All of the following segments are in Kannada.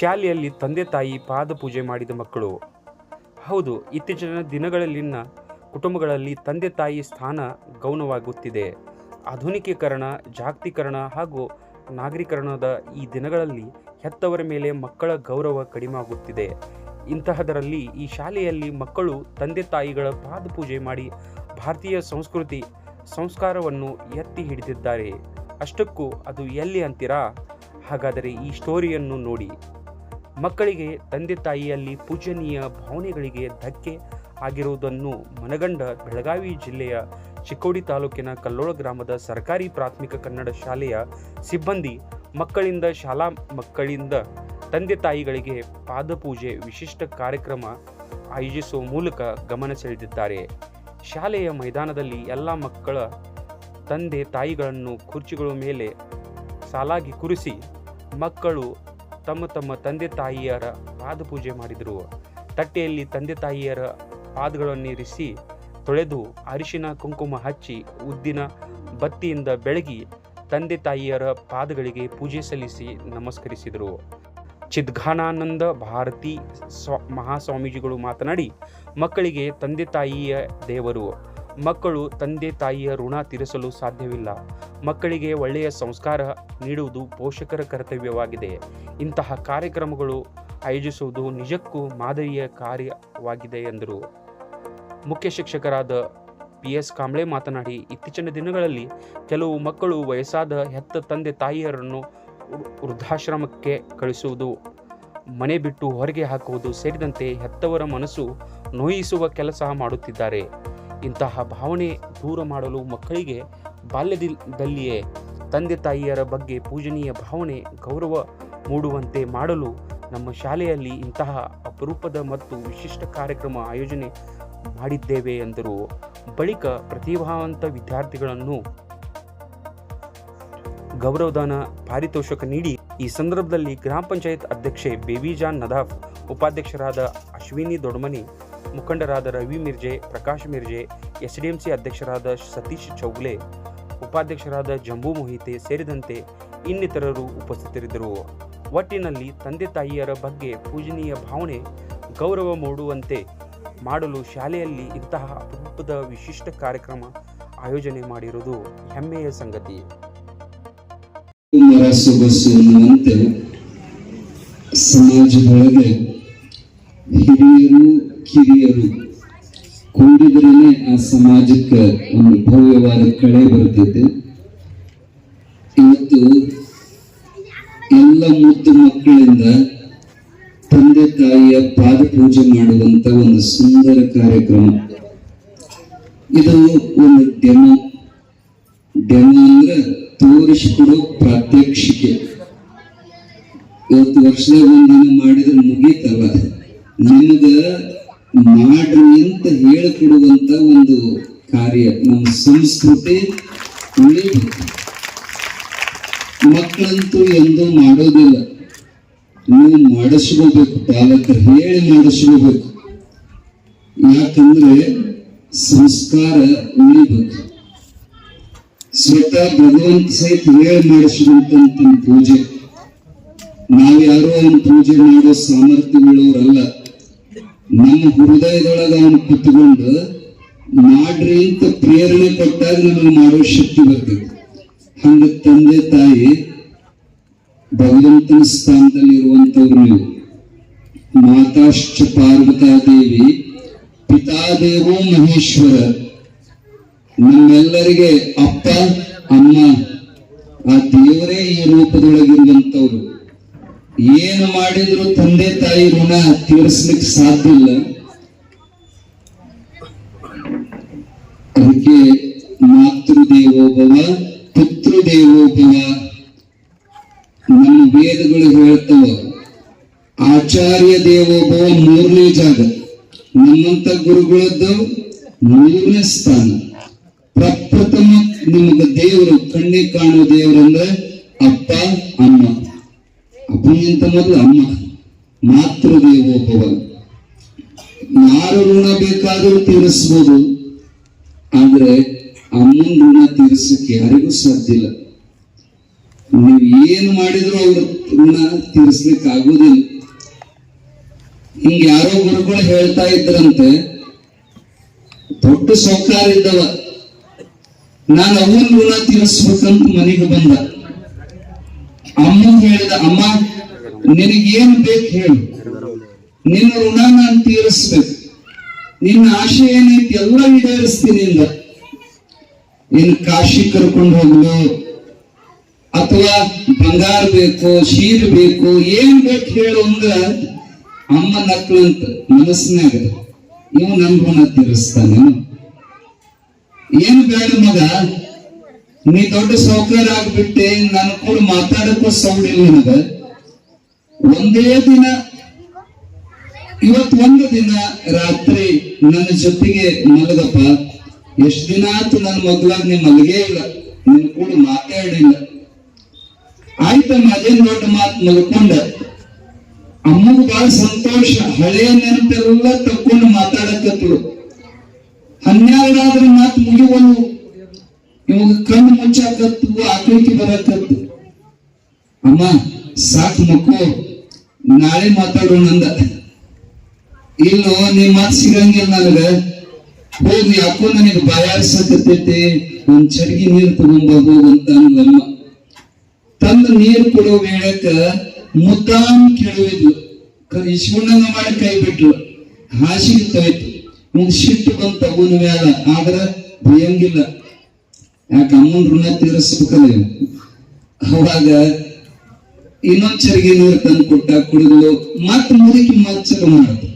ಶಾಲೆಯಲ್ಲಿ ತಂದೆ ತಾಯಿ ಪಾದ ಪೂಜೆ ಮಾಡಿದ ಮಕ್ಕಳು. ಹೌದು, ಇತ್ತೀಚಿನ ದಿನಗಳಲ್ಲಿನ ಕುಟುಂಬಗಳಲ್ಲಿ ತಂದೆ ತಾಯಿ ಸ್ಥಾನ ಗೌಣವಾಗುತ್ತಿದೆ. ಆಧುನಿಕೀಕರಣ, ಜಾಗತೀಕರಣ ಹಾಗೂ ನಾಗರೀಕರಣದ ಈ ದಿನಗಳಲ್ಲಿ ಹೆತ್ತವರ ಮೇಲೆ ಮಕ್ಕಳ ಗೌರವ ಕಡಿಮೆ ಆಗುತ್ತಿದೆ. ಇಂತಹದರಲ್ಲಿ ಈ ಶಾಲೆಯಲ್ಲಿ ಮಕ್ಕಳು ತಂದೆ ತಾಯಿಗಳ ಪಾದ ಪೂಜೆ ಮಾಡಿ ಭಾರತೀಯ ಸಂಸ್ಕೃತಿ ಸಂಸ್ಕಾರವನ್ನು ಎತ್ತಿ ಹಿಡಿದಿದ್ದಾರೆ. ಅಷ್ಟಕ್ಕೂ ಅದು ಎಲ್ಲಿ ಅಂತೀರಾ? ಹಾಗಾದರೆ ಈ ಸ್ಟೋರಿಯನ್ನು ನೋಡಿ. ಮಕ್ಕಳಿಗೆ ತಂದೆ ತಾಯಿಯಲ್ಲಿ ಪೂಜನೀಯ ಭಾವನೆಗಳಿಗೆ ಧಕ್ಕೆ ಆಗಿರುವುದನ್ನು ಮನಗಂಡ ಬೆಳಗಾವಿ ಜಿಲ್ಲೆಯ ಚಿಕ್ಕೋಡಿ ತಾಲೂಕಿನ ಕಲ್ಲೋಳ ಗ್ರಾಮದ ಸರ್ಕಾರಿ ಪ್ರಾಥಮಿಕ ಕನ್ನಡ ಶಾಲೆಯ ಸಿಬ್ಬಂದಿ ಮಕ್ಕಳಿಂದ ತಂದೆ ತಾಯಿಗಳಿಗೆ ಪಾದಪೂಜೆ ವಿಶಿಷ್ಟ ಕಾರ್ಯಕ್ರಮ ಆಯೋಜಿಸುವ ಮೂಲಕ ಗಮನ ಸೆಳೆದಿದ್ದಾರೆ. ಶಾಲೆಯ ಮೈದಾನದಲ್ಲಿ ಎಲ್ಲ ಮಕ್ಕಳ ತಂದೆ ತಾಯಿಗಳನ್ನು ಕುರ್ಚಿಗಳ ಮೇಲೆ ಸಾಲಾಗಿ ಕೂರಿಸಿ ಮಕ್ಕಳು ತಮ್ಮ ತಂದೆ ತಾಯಿಯರ ಪಾದಪೂಜೆ ಮಾಡಿದರು. ತಟ್ಟೆಯಲ್ಲಿ ತಂದೆ ತಾಯಿಯರ ಪಾದಗಳನ್ನಿರಿಸಿ ತೊಳೆದು ಅರಿಶಿನ ಕುಂಕುಮ ಹಚ್ಚಿ ಉದ್ದಿನ ಬತ್ತಿಯಿಂದ ಬೆಳಗಿ ತಂದೆ ತಾಯಿಯರ ಪಾದಗಳಿಗೆ ಪೂಜೆ ಸಲ್ಲಿಸಿ ನಮಸ್ಕರಿಸಿದರು. ಚಿದ್ಘಾನಾನಂದ ಭಾರತಿ ಮಹಾಸ್ವಾಮೀಜಿಗಳು ಮಾತನಾಡಿ, ಮಕ್ಕಳಿಗೆ ತಂದೆ ತಾಯಿಯ ದೇವರು. ಮಕ್ಕಳು ತಂದೆ ತಾಯಿಯ ಋಣ ತೀರಿಸಲು ಸಾಧ್ಯವಿಲ್ಲ. ಮಕ್ಕಳಿಗೆ ಒಳ್ಳೆಯ ಸಂಸ್ಕಾರ ನೀಡುವುದು ಪೋಷಕರ ಕರ್ತವ್ಯವಾಗಿದೆ. ಇಂತಹ ಕಾರ್ಯಕ್ರಮಗಳು ಆಯೋಜಿಸುವುದು ನಿಜಕ್ಕೂ ಮಾದರಿಯ ಕಾರ್ಯವಾಗಿದೆ ಎಂದರು. ಮುಖ್ಯ ಶಿಕ್ಷಕರಾದ PS ಕಾಂಬ್ಳೆ ಮಾತನಾಡಿ, ಇತ್ತೀಚಿನ ದಿನಗಳಲ್ಲಿ ಕೆಲವು ಮಕ್ಕಳು ವಯಸ್ಸಾದ ಹೆತ್ತ ತಂದೆ ತಾಯಿಯರನ್ನು ವೃದ್ಧಾಶ್ರಮಕ್ಕೆ ಕಳಿಸುವುದು, ಮನೆ ಬಿಟ್ಟು ಹೊರಗೆ ಹಾಕುವುದು ಸೇರಿದಂತೆ ಹೆತ್ತವರ ಮನಸ್ಸು ನೋಯಿಸುವ ಕೆಲಸ ಮಾಡುತ್ತಿದ್ದಾರೆ. ಇಂತಹ ಭಾವನೆ ದೂರ ಮಾಡಲು ಮಕ್ಕಳಿಗೆ ಬಾಲ್ಯದಲ್ಲಿಯೇ ತಂದೆ ತಾಯಿಯರ ಬಗ್ಗೆ ಪೂಜನೀಯ ಭಾವನೆ, ಗೌರವ ಮೂಡುವಂತೆ ಮಾಡಲು ನಮ್ಮ ಶಾಲೆಯಲ್ಲಿ ಇಂತಹ ಅಪರೂಪದ ಮತ್ತು ವಿಶಿಷ್ಟ ಕಾರ್ಯಕ್ರಮ ಆಯೋಜನೆ ಮಾಡಿದ್ದೇವೆ ಎಂದರು. ಬಳಿಕ ಪ್ರತಿಭಾವಂತ ವಿದ್ಯಾರ್ಥಿಗಳನ್ನು ಗೌರವಧನ ಪಾರಿತೋಷಕ ನೀಡಿ ಈ ಸಂದರ್ಭದಲ್ಲಿ ಗ್ರಾಮ ಪಂಚಾಯತ್ ಅಧ್ಯಕ್ಷೆ ಬೇಬಿಜಾನ್ ನದಾಫ್, ಉಪಾಧ್ಯಕ್ಷರಾದ ಅಶ್ವಿನಿ ದೊಡ್ಮನಿ, ಮುಖಂಡರಾದ ರವಿ ಮಿರ್ಜೆ, ಪ್ರಕಾಶ್ ಮಿರ್ಜೆ, SDMC ಅಧ್ಯಕ್ಷರಾದ ಸತೀಶ್ ಚೌಗ್ಲೆ, ಉಪಾಧ್ಯಕ್ಷರಾದ ಜಂಬೂ ಮೊಹಿತೆ ಸೇರಿದಂತೆ ಇನ್ನಿತರರು ಉಪಸ್ಥಿತರಿದ್ದರು. ಒಟ್ಟಿನಲ್ಲಿ ತಂದೆ ತಾಯಿಯರ ಬಗ್ಗೆ ಪೂಜನೀಯ ಭಾವನೆ, ಗೌರವ ಮೂಡುವಂತೆ ಮಾಡಲು ಶಾಲೆಯಲ್ಲಿ ಇಂತಹ ಅಪರೂಪದ ವಿಶಿಷ್ಟ ಕಾರ್ಯಕ್ರಮ ಆಯೋಜನೆ ಮಾಡಿರುವುದು ಹೆಮ್ಮೆಯ ಸಂಗತಿ. ಸಮಾಜದೊಳಗೆ ಹಿರಿಯರು ಕಿರಿಯರು ಕೂಡಿದ್ರೇನೆ ಆ ಸಮಾಜಕ್ಕೆ ಒಂದು ಭವ್ಯವಾದ ಕಳೆ ಬರ್ತೈತೆ. ಇವತ್ತು ಎಲ್ಲ ಮುದ್ದು ಮಕ್ಕಳಿಂದ ತಂದೆ ತಾಯಿಯ ಪಾದ ಪೂಜೆ ಮಾಡುವಂತ ಒಂದು ಸುಂದರ ಕಾರ್ಯಕ್ರಮ ಇದು. ಒಂದು ಡೆಮೋ ಅಂದ್ರೆ ತೋರಿಸಿಕೊಡೋ ಪ್ರಾತ್ಯಕ್ಷಿಕೆ. ಇವತ್ತು ವರ್ಷದಾಗ ಒಂದಿನ ಮಾಡಿದ್ರೆ ಮುಗೀತಲ್ಲ, ನಿಮಗ ಮಾಡ್ರಿ ಅಂತ ಹೇಳಿಕೊಡುವಂತ ಒಂದು ಕಾರ್ಯ. ನಮ್ಮ ಸಂಸ್ಕೃತಿ ಉಳಿಬೇಕು. ಮಕ್ಕಳಂತೂ ಎಂದೂ ಮಾಡೋದಿಲ್ಲ, ನೀವು ಮಾಡಿಸ್ಕೋಬೇಕು, ಪಾಲಕರು ಹೇಳಿ ಮಾಡಿಸ್ಕೋಬೇಕು. ಯಾಕಂದ್ರೆ ಸಂಸ್ಕಾರ ಉಳಿಬೇಕು. ಸ್ವತಃ ಭಗವಂತ ಸಹಿತ ಹೇಳಿ ಮಾಡಿಸುವಂತ ಪೂಜೆ. ನಾವ್ಯಾರೋ ಅವನು ಪೂಜೆ ಮಾಡೋ ಸಾಮರ್ಥ್ಯವುಳ್ಳವರಲ್ಲ. ನಮ್ಮ ಹೃದಯದೊಳಗ ಅವನು ಕುತ್ಕೊಂಡು ಮಾಡ್ರಿ ಅಂತ ಪ್ರೇರಣೆ ಕೊಟ್ಟಾಗ ನಮಗೆ ಮಾಡೋ ಶಕ್ತಿ ಬರ್ತದೆ. ಹಂಗ ತಂದೆ ತಾಯಿ ಭಗವಂತನ ಸ್ಥಾನದಲ್ಲಿ ಇರುವಂತವ್ರು ನೀವು. ಮಾತಾಶ್ಚ ಪಾರ್ವತಾದೇವಿ ಪಿತಾದೇವೋ ಮಹೇಶ್ವರ. ನಮ್ಮೆಲ್ಲರಿಗೆ ಅಪ್ಪ ಅಮ್ಮ ಆ ದೇವರೇ ಈ ರೂಪದೊಳಗಿರುವಂತವ್ರು. ಏನು ಮಾಡಿದ್ರು ತಂದೆ ತಾಯಿ ಋಣ ತೀರಿಸ್ಲಿಕ್ಕೆ ಸಾಧ್ಯ ಇಲ್ಲ. ಅದಕ್ಕೆ ಮಾತೃದೇವೋಭವ ಪಿತೃದೇವೋಭವ ನಮ್ಮ ವೇದಗಳು ಹೇಳ್ತವ. ಆಚಾರ್ಯ ದೇವೋಭವ 3ನೇ ಜಾಗ, ನಮ್ಮಂತ ಗುರುಗಳದ್ದು 3ನೇ ಸ್ಥಾನ. ಪ್ರಪ್ರಥಮ ನಿಮಗ ದೇವರು, ಕಣ್ಣಿಗೆ ಕಾಣುವ ದೇವರಂದ್ರೆ ಅಪ್ಪ ಅಮ್ಮ. ಅಪ್ಪನಿಂತ ಮೊದಲು ಅಮ್ಮ. ಮಾತೃದೇವೋಭವ. ಯಾರು ಋಣ ಬೇಕಾದರೂ ತೀರಿಸ್ಬೋದು, ಆದ್ರೆ ಅಮ್ಮನ ಋಣ ತೀರಿಸಕ್ಕೆ ಯಾರಿಗೂ ಸಾಧ್ಯ ಇಲ್ಲ. ನೀವು ಏನು ಮಾಡಿದ್ರು ಅವ್ರ ಋಣ ತೀರಿಸ್ಲಿಕ್ಕೆ ಆಗುದಿಲ್ಲ. ಹಿಂಗ ಯಾರೋ ಗುರುಗಳು ಹೇಳ್ತಾ ಇದ್ರಂತೆ, ದೊಡ್ಡ ಸೌಕಾರ ಇದ್ದವ, ನಾನು ಅವನ ಋಣ ತೀರಿಸ್ಬೇಕಂತ ಮನೆಗೆ ಬಂದ. ಅಮ್ಮ ಹೇಳಿದ, ಅಮ್ಮ ನಿನಗೇನು ಬೇಕು ಹೇಳು, ನಿನ್ನ ಋಣ ನಾನು ತೀರಿಸ್ಬೇಕು, ನಿನ್ನ ಆಶೆ ಏನೈತಿ ಎಲ್ಲ ಈಡೇರಿಸ್ತೀನಿ ಅಂದ. ಇನ್ ಕಾಶಿ ಕರ್ಕೊಂಡು ಹೋಗ್ಲು ಅಥವಾ ಬಂಗಾರ ಬೇಕು, ಶೀರ್ ಬೇಕು, ಏನ್ ಬೇಕು ಹೇಳು ಅಂದ್ರ ಅಮ್ಮ ನಕ್ಳಂತ ಮನಸ್ಸಿನಾಗ, ಇವ್ ನನ್ ಋಣ ತೀರಿಸ್ತಾನೆ. ಏನ್ ಬೇಡ ಮಗ, ನೀ ದೊಡ್ಡ ಸೌಕರ್ಯ ಆಗ್ಬಿಟ್ಟೆ, ನನ್ ಕೂಡ ಮಾತಾಡಕ್ಕೂ ಸೌಡಿಲ್ಲ ನನಗ. ಒಂದೇ ದಿನ, ಇವತ್ತು ಒಂದು ದಿನ ರಾತ್ರಿ ನನ್ನ ಜೊತೆಗೆ ಮಲಗಪ್ಪ. ಎಷ್ಟ್ ದಿನ ಆಯ್ತು ನನ್ನ ಮಗ್ಲಾಗ ನೀ ಮಲಗೇ ಇಲ್ಲ, ನಿನ್ ಕೂಡ ಮಾತಾಡಿಲ್ಲ. ಆಯ್ತಮ್ಮ, ಅದೇನ್ ದೊಡ್ಡ ಮಾತು ಮಲ್ಕೊಂಡ. ಅಮ್ಮಗ ಬಹಳ ಸಂತೋಷ, ಹಳೆಯ ನೆನಪೆಲ್ಲ ತಕ್ಕೊಂಡು ಮಾತಾಡಕತ್ಳು. 12 ಆದ್ರೆ ಮಾತು ಮುಗಿವಲು, ಇವಾಗ ಕಣ್ಣು ಮುಚ್ಚಾಕತ್ತು, ಆಕಳಿಕೆ ಬರಕತ್ತು. ಅಮ್ಮ ಸಾಕು ಮಕ್ಕಳು, ನಾಳೆ ಮಾತಾಡೋಣ ಅಂದ. ಇಲ್ಲೋ ನೀ ಮಾತು ಸಿಗಂಗಿಲ್ಲ ನನಗ, ಹೋಗಿ ಯಾಕೋ ನನಗೆ ಬಾಯಾರಿಸಕತ್ತೈತಿ, ಒಂದ್ ಚರ್ಗಿ ನೀರು ತಗೊಂಬ ಹೋಗಂತ ಅಂದಮ್ಮ. ತಂದು ನೀರು ಕೊಡೋ ವೇಳಕ್ಕ ಮುದ್ದಾಂ ಕೇಳುವಿದ್ಲು, ಇಸ್ಕೊಂಡಂಗ ಮಾಡಿ ಕೈ ಬಿಟ್ಲು. ಹಾಸಿಗೆ ತೊಯ್ತು, ಮುಂದ್ ಸಿಟ್ಟು ಬಂತ ಅವನ ಮ್ಯಾಲ, ಆದ್ರ ಭಯಂಗಿಲ್ಲ, ಯಾಕೆ ಅಮ್ಮನ ಋಣ ತೀರಿಸ್ಬೇಕಲ್ಲ. ಅವಾಗ ಇನ್ನೊಂದ್ ಚರಿಗೆ ನೀರು ತಂದು ಕೊಟ್ಟ, ಕುಡಿದ್ಲು. ಮತ್ ಮುದುಕಿ ಮಚ್ಚರು ಮಾಡ್ತು.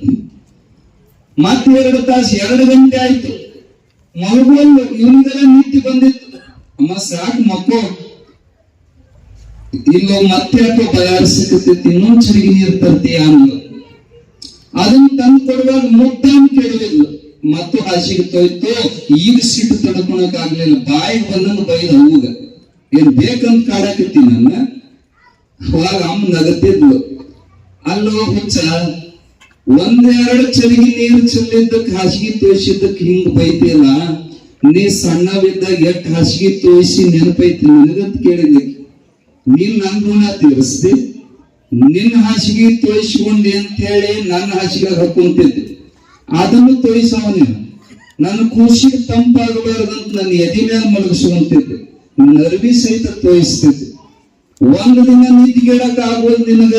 ಮತ್ 2 ತಾಸು 2 ಗಂಟೆ ಆಯ್ತು, ಮಗುವಲ್ಲು. ಇವನಿಗೆಲ್ಲ ನಿತ್ಯ ಬಂದಿತ್ತು. ಅಮ್ಮ ಸಾಕು ಮಕ್ಕಳು, ಇಲ್ಲೋ ಮತ್ತೆ ಯಾಕೋ ಬಯಾರಿಸಕತ್ತೈತಿ, ಇನ್ನೊಂದ್ ಚರಿಗೆ ನೀರು ತರ್ತೀಯ ಅಂದ್ಲು. ಅದನ್ನ ತಂದು ಕೊಡುವಾಗ ಮುದ್ದಾಂ ಕೇಳಿದ್ಲು. ಮತ್ತು ಹಾಸಿಗೆ ತೊಯ್ತು. ಈಗ ಸಿಟ್ಟು ತಡ್ಕೊಳಕ್ ಆಗ್ಲಿಲ್ಲ, ಬಾಯಿಗೆ ಬಂದಂಗ ಬೈದ ಹೂಗ, ಏನ್ ಬೇಕಂತ ಕಾಡಕತ್ತಿ ನನ್ನ. ಅವಾಗ ಅಮ್ಮ ನಗತ್ತಿದ್ಲು, ಅಲ್ಲೋ ಹುಚ್ಚ, 1-2 ಚರಿಗೆ ನೀರು ಚೆಲ್ಲಿದ್ದಕ್ಕೆ ಹಾಸಿಗೆ ತೋಯಿಸಿದ್ದಕ್ಕೆ ಹಿಂಗ್ ಬೈತಿಲ್ಲ, ನೀ ಸಣ್ಣವಿದ್ದಾಗ ಎಷ್ಟ್ ಹಾಸಿಗೆ ತೋಯಿಸಿ ನೆನಪೈತಿ ನಿನಗಂತ ಕೇಳಿದ್ದಕ್ಕೆ ನೀನ್ ನನ್ ಋಣ ತೀರಿಸ್ದೆ. ನಿನ್ನ ಹಾಸಿಗೆ ತೋಯಿಸ್ಕೊಂಡೆ ಅಂತ ಹೇಳಿ ನನ್ನ ಹಾಸಿಗೆ ಹಾಕೊಂತಿದ್ದೆ, ಅದನ್ನು ತೋಯಿಸವನೇ. ನನ್ನ ಖುಷಿಗೆ ತಂಪಾಗಬಾರದಂತ ನನ್ನ ಎದಿ ಮೇಲೆ ಮಲಗಿಸುವಂತಿದ್ದೆ, ನನ್ನ ಅರ್ಬಿ ಸಹಿತ ತೋಯಿಸ್ತಿದ್ದೆ. ಒಂದು ದಿನ ನಿಂತ್ಗೇಳಕ್ ಆಗೋದು ನಿನಗ,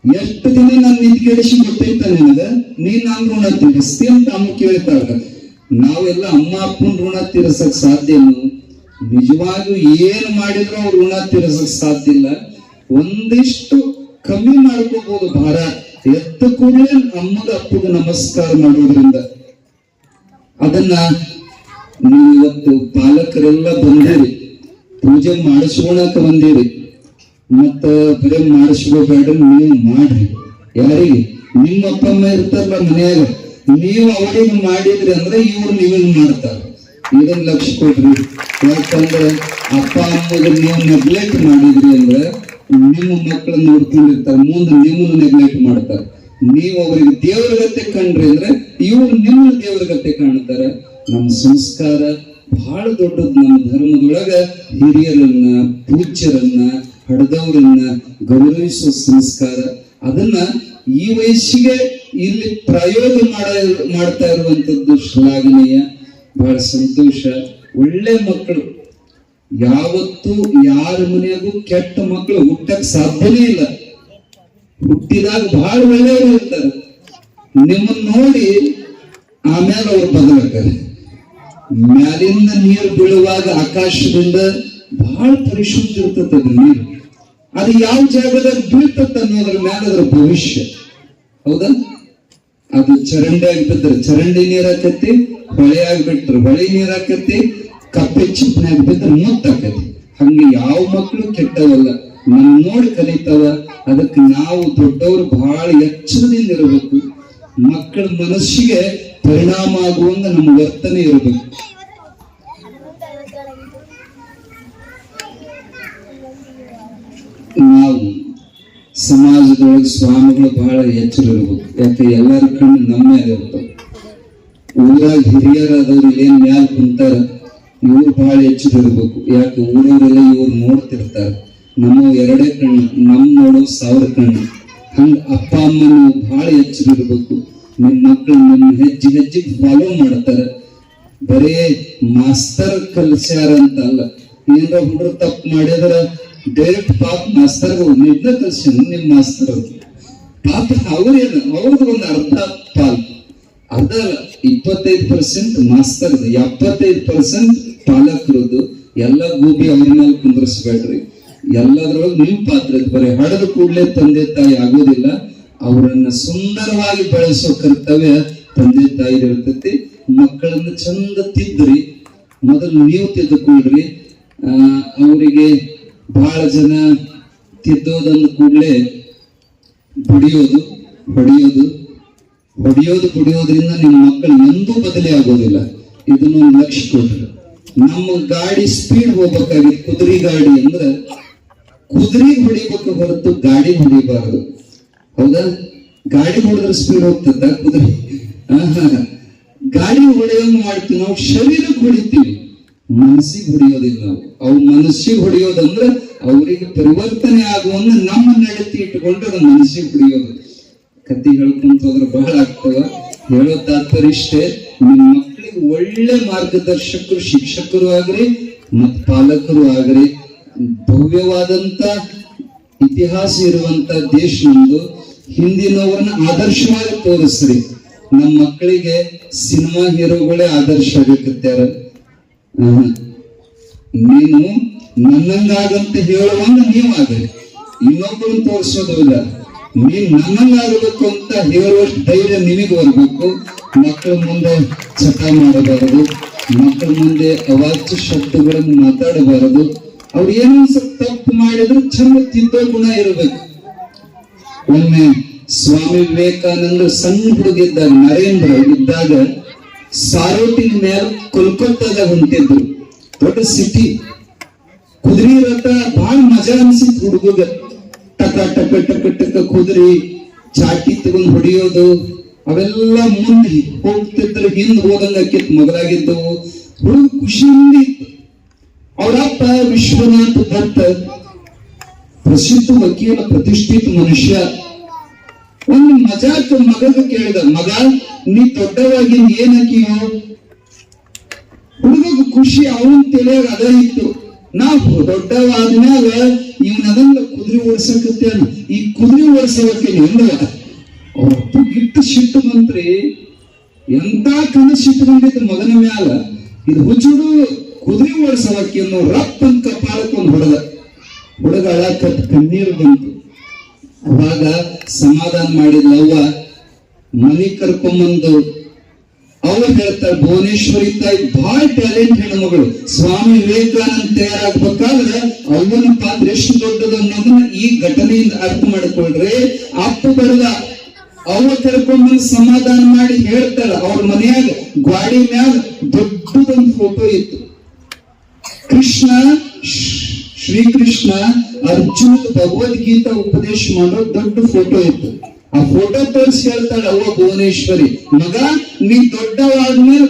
ಎಷ್ಟು ದಿನ ನಾನು ನಿಂತ್ಗೇಳಿಸಿ ಗೊತ್ತೈತ ನಿನಗ, ನೀನ್ ನನ್ನ ಋಣ ತೀರಿಸ್ತಿ ಅಂತ ಅಮ್ಮ ಕೇಳ್ತಾಳ. ನಾವೆಲ್ಲ ಅಮ್ಮ ಅಪ್ಪನ ಋಣ ತೀರಿಸಕ್ ಸಾಧ್ಯನು? ನಿಜವಾಗ್ಲೂ ಏನ್ ಮಾಡಿದ್ರು ಅವ್ರ ಋಣ ತೀರಿಸಕ್ ಸಾಧ್ಯ ಇಲ್ಲ. ಒಂದಿಷ್ಟು ಕಮ್ಮಿ ಮಾಡ್ಕೋಬಹುದು ಭಾರ. ಎತ್ತ ಕೂಡಲೇ ಅಮ್ಮಗ ಅಪ್ಪಗ ನಮಸ್ಕಾರ ಮಾಡೋದ್ರಿಂದ. ಅದನ್ನ ನೀವು ಇವತ್ತು ಪಾಲಕರೆಲ್ಲ ಬಂದಿರಿ, ಪೂಜೆ ಮಾಡಿಸ್ಕೊಳಕ ಬಂದಿರಿ. ಮತ್ತ ಬರೀ ಮಾಡಿಸ್ಕೋಬೇಡ, ನೀವು ಮಾಡ್ರಿ. ಯಾರಿಗೆ? ನಿಮ್ಮ ಅಪ್ಪ ಅಮ್ಮ ಇರ್ತಾರಲ್ಲ ಮನೆಯಾಗ, ನೀವು ಅವರಿಗೆ ಮಾಡಿದ್ರಿ ಅಂದ್ರೆ ಇವ್ರು ನೀವೇನ್ ಮಾಡ್ತಾರ. ಇದನ್ನ ಲಕ್ಷ್ಯ ಕೊಡ್ರಿ. ಯಾಕಂದ್ರೆ ಅಪ್ಪ ಅಮ್ಮಗೆ ನೀವು ನೆಗ್ಲೆಕ್ಟ್ ಮಾಡಿದ್ರಿ ಅಂದ್ರೆ ನಿಮ್ಮ ಮಕ್ಕಳನ್ನ ನೋಡ್ಕೊಂಡಿರ್ತಾರೆ, ಮುಂದೆ ನಿಮ್ಮನ್ನು ನೆಗ್ಲೆಕ್ಟ್ ಮಾಡ್ತಾರೆ. ನೀವು ಅವರಿಗೆ ದೇವರಗತ್ತೆ ಕಂಡ್ರಿ ಅಂದ್ರೆ ಇವ್ರು ನಿಮ್ಮ ದೇವರಗತ್ತೆ ಕಾಣ್ತಾರೆ. ನಮ್ಮ ಸಂಸ್ಕಾರ ಬಹಳ ದೊಡ್ಡದು. ನಮ್ಮ ಧರ್ಮದೊಳಗ ಹಿರಿಯರನ್ನ, ಪೂಜ್ಯರನ್ನ, ಹಡದವರನ್ನ ಗೌರವಿಸುವ ಸಂಸ್ಕಾರ. ಅದನ್ನ ಈ ವಯಸ್ಸಿಗೆ ಇಲ್ಲಿ ಪ್ರಯೋಗ ಮಾಡ್ತಾ ಇರುವಂತದ್ದು ಶ್ಲಾಘನೀಯ, ಬಹಳ ಸಂತೋಷ. ಒಳ್ಳೆ ಮಕ್ಕಳು. ಯಾವತ್ತೂ ಯಾರ ಮನೆಯಾಗೂ ಕೆಟ್ಟ ಮಕ್ಕಳು ಹುಟ್ಟಕ್ ಸಾಧ್ಯನೇ ಇಲ್ಲ. ಹುಟ್ಟಿದಾಗ ಬಹಳ ಒಳ್ಳೆಯವರು ಇರ್ತಾರೆ, ನಿಮ್ಮನ್ನ ನೋಡಿ ಆಮೇಲೆ ಅವ್ರು ಬದಲಾಗ್ತಾರೆ. ಮ್ಯಾಲಿಂದ ನೀರು ಬೀಳುವಾಗ ಆಕಾಶದಿಂದ ಬಹಳ ಪರಿಶುದ್ಧ ಇರ್ತದ ನೀರು. ಅದು ಯಾವ ಜಾಗದಾಗ ಬೀಳ್ತತ್ತ ಅನ್ನೋದ್ರ ಮೇಲೆ ಅದರ ಭವಿಷ್ಯ. ಹೌದಾ? ಅದು ಚರಂಡಿಯಾಗಿ ಬಿದ್ರೆ ಚರಂಡಿ ನೀರ್ ಹಾಕತಿ, ಹೊಳೆ ಆಗ್ಬಿಟ್ರೆ ಹೊಳೆ ನೀರ್ ಹಾಕತಿ, ಕಪ್ಪೆ ಚಿಪ್ಪನಾಗ ಬಿದ್ರೆ ಮುತ್ತಾಕತಿ. ಹಂಗೆ ಯಾವ ಮಕ್ಕಳು ಕೆಟ್ಟವಲ್ಲ, ನಮ್ ನೋಡಿ ಕಲಿತಾವ. ಅದಕ್ಕೆ ನಾವು ದೊಡ್ಡವರು ಬಹಳ ಎಚ್ಚರದಿಂದ ಇರಬೇಕು. ಮಕ್ಕಳ ಮನಸ್ಸಿಗೆ ಪರಿಣಾಮ ಆಗುವಂಗ ನಮ್ಮ ವರ್ತನೆ ಇರಬೇಕು. ನಾವು ಸಮಾಜದೊಳಗೆ ಸ್ವಾಮಿಗಳು ಬಹಳ ಎಚ್ಚರ ಇರ್ಬೇಕು. ಯಾಕೆ ಎಲ್ಲರ ಕಣ್ಣು ನಮ್ಮ ಮೇಲೆ ಇರ್ತಾವ. ಊರಾಗ ಹಿರಿಯರಾದವ್ರು ಏನ್ ಮ್ಯಾಲ ಕುಂತಾರ, ಇವ್ರು ಬಹಳ ಎಚ್ಚರ ಇರ್ಬೇಕು. ಯಾಕೆ ಊರವರೆಲ್ಲ ಇವ್ರು ನೋಡ್ತಿರ್ತಾರ. ನಮ್ಮ ಎರಡೇ ಕಣ್ಣು, ನಮ್ ನೋಡೋ 1000 ಕಣ್ಣು. ಹಂಗ ಅಪ್ಪ ಅಮ್ಮ ನೀವು ಬಹಳ ಎಚ್ಚರಿರ್ಬೇಕು. ನಿಮ್ ಮಕ್ಕಳು ನಿಮ್ಮ ಹೆಜ್ಜೆ ಹೆಜ್ಜೆಗೆ ಫಾಲೋ ಮಾಡ್ತಾರ. ಬರೇ ಮಾಸ್ತರ್ ಕಲ್ಸ್ಯಾರ ಅಂತ ಅಲ್ಲ. ಏನಾರ ಹುಡುಗರು ತಪ್ಪು ಮಾಡಿದ್ರ ಡೈರೆಕ್ಟ್ ಪಾಪ ಮಾಸ್ತರ್ ನಿದ್ದ ಕಲ್ಸ್ಯಾನ ನಿಮ್ ಮಾಸ್ತರ್ ಪಾಪ ಅವ್ರೇನು ಅವ್ರದ್ದು ಒಂದು ಅರ್ಧ ಪಾಲ್, ಅರ್ಧ ಅಲ್ಲ 25% ಮಾಸ್ತರ್ದು, 75% ಪಾಲಕರದ್ದು. ಎಲ್ಲ ಗೂಬಿ ಅವ್ರ ಮೇಲೆ ಕುಂದ್ರಿಸ್ಬೇಡ್ರಿ. ಎಲ್ಲದ್ರೊಳಗೆ ನಿಮ್ ಪಾತ್ರ ಬರೀ ಹಡದ ಕೂಡ್ಲೆ ತಂದೆ ತಾಯಿ ಆಗೋದಿಲ್ಲ. ಅವರನ್ನ ಸುಂದರವಾಗಿ ಬೆಳೆಸೋ ಕರ್ತವ್ಯ ತಂದೆ ತಾಯಿ ಇರ್ತೈತಿ. ಮಕ್ಕಳನ್ನ ಚಂದ ತಿದ್ದ್ರಿ, ಮೊದಲು ನೀವು ತಿದ್ದುಕೊಳ್ರಿ. ಅವರಿಗೆ ಬಹಳ ಜನ ತಿದ್ದೋದನ್ನು ಕೂಡಲೇ ಹೊಡೆಯೋದ್ರಿಂದ ನಿಮ್ಮ ಮಕ್ಕಳು ಎಂದೂ ಬದಲಿ ಆಗೋದಿಲ್ಲ. ಇದನ್ನೊಂದು ಲಕ್ಷ್ಯ ಕೊಡ್ರಿ. ನಮ್ಮ ಗಾಡಿ ಸ್ಪೀಡ್ ಹೋಗ್ಬೇಕಾಗಿ ಕುದುರೆ ಗಾಡಿ ಅಂದ್ರೆ ಕುದುರೆಗೆ ಹೊಡಿಬೇಕು ಹೊರತು ಗಾಡಿ ಹೊಡಿಬಾರದು. ಹೌದಾ? ಗಾಡಿ ಹೊಡೆದ್ರೆ ಸ್ಪೀಡ್ ಹೋಗ್ತದ ಕುದುರೆ? ಗಾಡಿ ಹೊಡೆಯೋಂಗ್ ಮಾಡ್ತೀವಿ ನಾವು, ಶರೀರಕ್ಕೆ ಹೊಡಿತೀವಿ, ಮನಸ್ಸಿಗೆ ಹೊಡೆಯೋದಿಲ್ಲ ನಾವು. ಅವು ಮನಸ್ಸಿಗೆ ಹೊಡೆಯೋದಂದ್ರೆ ಅವರಿಗೆ ಪರಿವರ್ತನೆ ಆಗುವಂಗ ನಮ್ಮ ನಡತೆ ಇಟ್ಟುಕೊಂಡು ಅದು ಮನಸ್ಸಿಗೆ ಹೊಡೆಯೋದು. ಕತ್ತಿ ಹೇಳ್ಕೊಂತ ಹೋದ್ರೆ ಬಹಳ ಆಗ್ತವ. ಹೇಳೋ ತಾತ್ಪರ್ಯ ಇಷ್ಟೇ, ನಿಮ್ಮ ಮಕ್ಕಳಿಗೆ ಒಳ್ಳೆ ಮಾರ್ಗದರ್ಶಕರು, ಶಿಕ್ಷಕರು ಆಗ್ರಿ ಮತ್ ಪಾಲಕರು ಆಗ್ರಿ. ಭವ್ಯವಾದಂತ ಇತಿಹಾಸ ಇರುವಂತ ದೇಶ ನಮ್ದು. ಹಿಂದಿನವರನ್ನ ಆದರ್ಶವಾಗಿ ತೋರಿಸ್ರಿ. ನಮ್ಮ ಮಕ್ಕಳಿಗೆ ಸಿನಿಮಾ ಹೀರೋಗಳೇ ಆದರ್ಶ ಆಗಕತ್ಯಾರ. ನೀನು ನನ್ನಂಗಾಗಂತ ಹೇಳುವಂಗ ನೀವು ಆಗ್ರಿ, ಇನ್ನೊಬ್ಬರನ್ನ ತೋರಿಸೋದಿಲ್ಲ. ನೀನ್ ನನ್ನಂಗಾಗಬೇಕು ಅಂತ ಹೇಳುವಷ್ಟು ಧೈರ್ಯ ನಿಮಗೆ ಬರ್ಬೇಕು. ಮಕ್ಕಳ ಮುಂದೆ ಚಟ ಮಾಡಬಾರದು, ಮಕ್ಕಳ ಮುಂದೆ ಅವಾಚ್ಯ ಶಬ್ದಗಳನ್ನು ಮಾತಾಡಬಾರದು. ಅವ್ರು ಏನೋ ಸ್ವಲ್ಪ ತಪ್ಪು ಮಾಡಿದ್ರು ಚಂದ ತಿದ್ದೋ ಗುಣ ಇರಬೇಕು. ಒಮ್ಮೆ ಸ್ವಾಮಿ ವಿವೇಕಾನಂದ ಸಣ್ಣ ಹುಡುಗಿದ್ದಾಗ, ನರೇಂದ್ರ ಇದ್ದಾಗ ಸಾರೋಟಿನ ಮೇಲೆ ಕೋಲ್ಕತ್ತಾದಾಗ ಹೊಂಟಿದ್ರು. ದೊಡ್ಡ ಸಿಟಿ, ಕುದುರೆ ರಥ ಬಹಳ ಮಜಾ ಅನ್ಸಿತ್ತು ಹುಡುಗ. ಟಕ ಟಕ ಟಕ ಟಕ ಕುದುರೆ ಚಾಟಿ ತಗೊಂಡ್ ಹೊಡಿಯೋದು ಅವೆಲ್ಲ ಮುಂದೆ ಹೋಗ್ತಿದ್ರು. ಹಿಂದ್ ಹೋದಂಗ ಆಕಿತ್ ಮೊದಲಾಗಿದ್ದವು. ಹುಡುಗ ಖುಷಿಯಿಂದ ಇತ್ತು. ಅವರಪ್ಪ ವಿಶ್ವನಾಥ್ ದತ್ತ ಪ್ರಸಿದ್ಧ ವಕೀಲ, ಪ್ರತಿಷ್ಠಿತ ಮನುಷ್ಯ. ಒಂದು ಮಜಾಕ ಮಗಗ ಕೇಳಿದ, ಮಗ ನೀ ದೊಡ್ಡವಾಗಿ ಏನಕ್ಕಿಯೋ? ಹುಡುಗ ಖುಷಿ, ಅವನ ತಲೆಯಾಗ ಅದ ಇತ್ತು. ನಾವು ದೊಡ್ಡವಾದ್ಮ್ಯಾಗ ಇವನದನ್ನ ಕುದುರೆ ಓಡಿಸಕತ್ತೇನ, ಈ ಕುದುರೆ ಓಡಿಸೋಕೆ ಎಂದ ಅವ್ರಪ್ಪ ಗಿಟ್ಟು ಸಿಟ್ಟು ಬಂತ್ರಿ. ಎಂತ ಕನಸಿಟ್ಟು ಬಂದಿತ್ತು ಮಗನ ಮ್ಯಾಲ. ಇದು ಹುಚ್ಚುಡು ಕುದುರೆ ಓಡಿಸೋಕೆ ಅನ್ನೋ ರಪ್ಪ ಅಂತ ಕಪಾಲಕ್ಕೊಂದು ಹೊಡೆದ. ಹುಡುಗ ಅಳಕತ್ ಕಣ್ಣೀರು ಬಂತು. ಅವಾಗ ಸಮಾಧಾನ ಮಾಡಿದ್ಲವ್ವ. ಮನಿ ಕರ್ಕೊಂಬಂದು ಅವ ಹೇಳ್ತಾರೆ, ಭುವನೇಶ್ವರಿ ತಾಯಿ ಬಹಳ ಟ್ಯಾಲೆಂಟ್ ಹೆಣ್ಮಗಳು. ಸ್ವಾಮಿ ವಿವೇಕಾನಂದ ತಯಾರಾಗ್ಬೇಕಾದ್ರೆ ಅವನ ಪಾತ್ರ ಎಷ್ಟು ದೊಡ್ಡದು ಅನ್ನೋದನ್ನ ಈ ಘಟನೆಯಿಂದ ಅರ್ಥ ಮಾಡಿಕೊಳ್ರಿ. ಅಪ್ಪ ಬರದ ಅವ ಕರ್ಕೊಂಡ್ಬಂದು ಸಮಾಧಾನ ಮಾಡಿ ಹೇಳ್ತಾಳ. ಅವ್ರ ಮನೆಯಾಗ ಗ್ವಾಡಿ ಮ್ಯಾಗ ದೊಡ್ಡದೊಂದು ಫೋಟೋ ಇತ್ತು. ಶ್ರೀಕೃಷ್ಣ ಅರ್ಜುನ ಭಗವದ್ಗೀತಾ ಉಪದೇಶ ಮಾಡೋ ದೊಡ್ಡ ಫೋಟೋ ಇತ್ತು. ಆ ಫೋಟೋ ತೋರಿಸಿ ಹೇಳ್ತಾಳೆ ಅವ್ವ ಭುವನೇಶ್ವರಿ, ಮಗ ನೀ ದೊಡ್ಡವಾದ್ಮೇಲೆ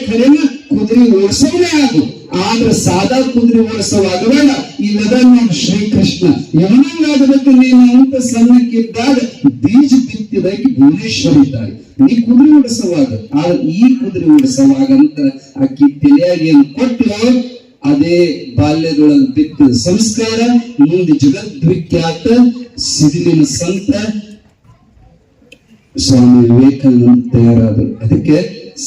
ಖರೇನ ಕುದುರೆ ಓಡಿಸೋನೇ ಆಗು, ಆದ್ರೆ ಸಾದಾ ಕುದುರೆ ಓಡಿಸೋವಾಗಬೇಡ. ಇಲ್ಲದ ನೋಡಿ ಶ್ರೀಕೃಷ್ಣ ಇವನಂಗಾಗಬೇಕು ನೀನು ಅಂತ ಸಣ್ಣಕ್ಕಿದ್ದಾಗ ಬೀಜ ಬಿತ್ತಿದಾಗಿ ಭುವನೇಶ್ವರಿ ತಾಯಿ ನೀ ಕುದುರೆ ಓಡಿಸೋವಾಗ. ಆದ್ರೆ ಈ ಕುದುರೆ ಓಡಿಸೋವಾಗ ಅಂತ ಆಕಿ ತಲೆಯಾಗಿ ಏನು ಕೊಟ್ಟು ಅದೇ ಬಾಲ್ಯದೊಳಗೆ ಬಿತ್ತಿದ ಸಂಸ್ಕಾರ ಮುಂದೆ ಜಗದ್ವಿಖ್ಯಾತ ಸಿಡಿಲಿನ ಸಂತ ಸ್ವಾಮಿ ವಿವೇಕಾನಂದ ತಯಾರಾದರು. ಅದಕ್ಕೆ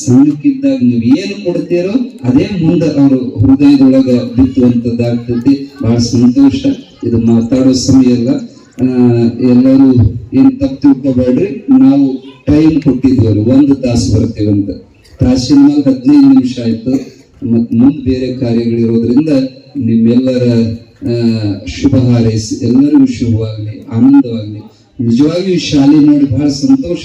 ಸಣ್ಣಕ್ಕಿದ್ದಾಗ ನೀವು ಏನು ಕೊಡ್ತೀರೋ ಅದೇ ಮುಂದೆ ಅವರು ಹೃದಯದೊಳಗ ಬಿತ್ತುವಂತದ್ದಾಗ್ತೈತಿ. ಬಹಳ ಸಂತೋಷ. ಇದು ಮಾತಾಡೋ ಸಮಯ ಅಲ್ಲ. ಎಲ್ಲರೂ ಏನ್ ತಪ್ಪು ತಿಳ್ಕೊಬೇಡ್ರಿ. ನಾವು ಟೈಮ್ ಕೊಟ್ಟಿದ್ವಿ, 1 ತಾಸು ಬರ್ತೀವಂತ. ತಾಸಿನ ಮೇಲೆ 15 ನಿಮಿಷ ಆಯ್ತು. ಮತ್ ಮುಂದೆ ಬೇರೆ ಕಾರ್ಯಗಳಿರೋದ್ರಿಂದ ನಿಮ್ಮೆಲ್ಲರ ಶುಭ ಹಾರೈಸಿ, ಎಲ್ಲರಿಗೂ ಶುಭವಾಗ್ಲಿ, ಆನಂದವಾಗ್ಲಿ. ನಿಜವಾಗಿಯೂ ಶಾಲೆ ನೋಡಿ ಬಹಳ ಸಂತೋಷ.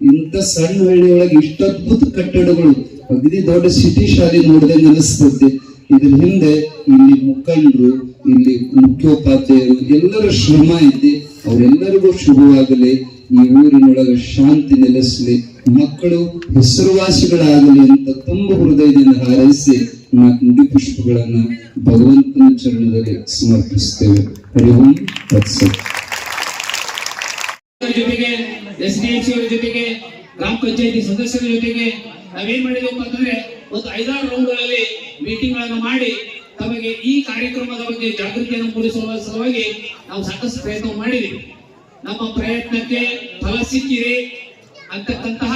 ಇಂಥ ಸಣ್ಣ ಹಳ್ಳಿಯೊಳಗೆ ಇಷ್ಟು ಅದ್ಭುತ ಕಟ್ಟಡಗಳು, ಅಗದಿ ದೊಡ್ಡ ಸಿಟಿ ಶಾಲೆ ನೋಡಿದಂಗೆ ಅನಿಸ್ತದೆ. ಇದ್ರ ಹಿಂದೆ ಇಲ್ಲಿ ಮುಖಂಡರು, ಇಲ್ಲಿ ಮುಖ್ಯೋಪಾಧ್ಯಾಯರು ಎಲ್ಲರ ಶ್ರಮ ಐತಿ. ಅವರೆಲ್ಲರಿಗೂ ಶುಭವಾಗಲಿ. ಈ ಊರಿನೊಳಗೆ ಶಾಂತಿ ನೆಲೆಸಲಿ. ಮಕ್ಕಳು ಹೆಸರುವಾಸಿಗಳಾಗಲಿ ಅಂತ ತುಂಬ ಹೃದಯದಿಂದ ಹಾರೈಸಿ 4 ನುಡಿ ಪುಷ್ಪಗಳನ್ನ ಭಗವಂತನ ಚರಣದಲ್ಲಿ ಸಮರ್ಪಿಸ್ತೇವೆ. ಹರಿ ಓಂ ತತ್ಸತ್. ಜೊತೆಗೆ SDHC ಅವರ ಜೊತೆಗೆ ಗ್ರಾಮ ಪಂಚಾಯತಿ ಸದಸ್ಯರ ಜೊತೆಗೆ ನಾವೇನ್ ಮಾಡಿದೆವು ಅಂತಂದ್ರೆ ಒಂದು 5-6 ರೌಂಡ್ಗಳಲ್ಲಿ ಮೀಟಿಂಗ್ ಗಳನ್ನು ಮಾಡಿ ತಮಗೆ ಈ ಕಾರ್ಯಕ್ರಮದ ಬಗ್ಗೆ ಜಾಗೃತಿಯನ್ನು ಮೂಡಿಸುವ ಸಲುವಾಗಿ ನಾವು ಸಾಕಷ್ಟು ಪ್ರಯತ್ನ ಮಾಡಿದ್ದೀವಿ. ನಮ್ಮ ಪ್ರಯತ್ನಕ್ಕೆ ಫಲ ಸಿಕ್ಕಿದೆ ಅಂತಕ್ಕಂತಹ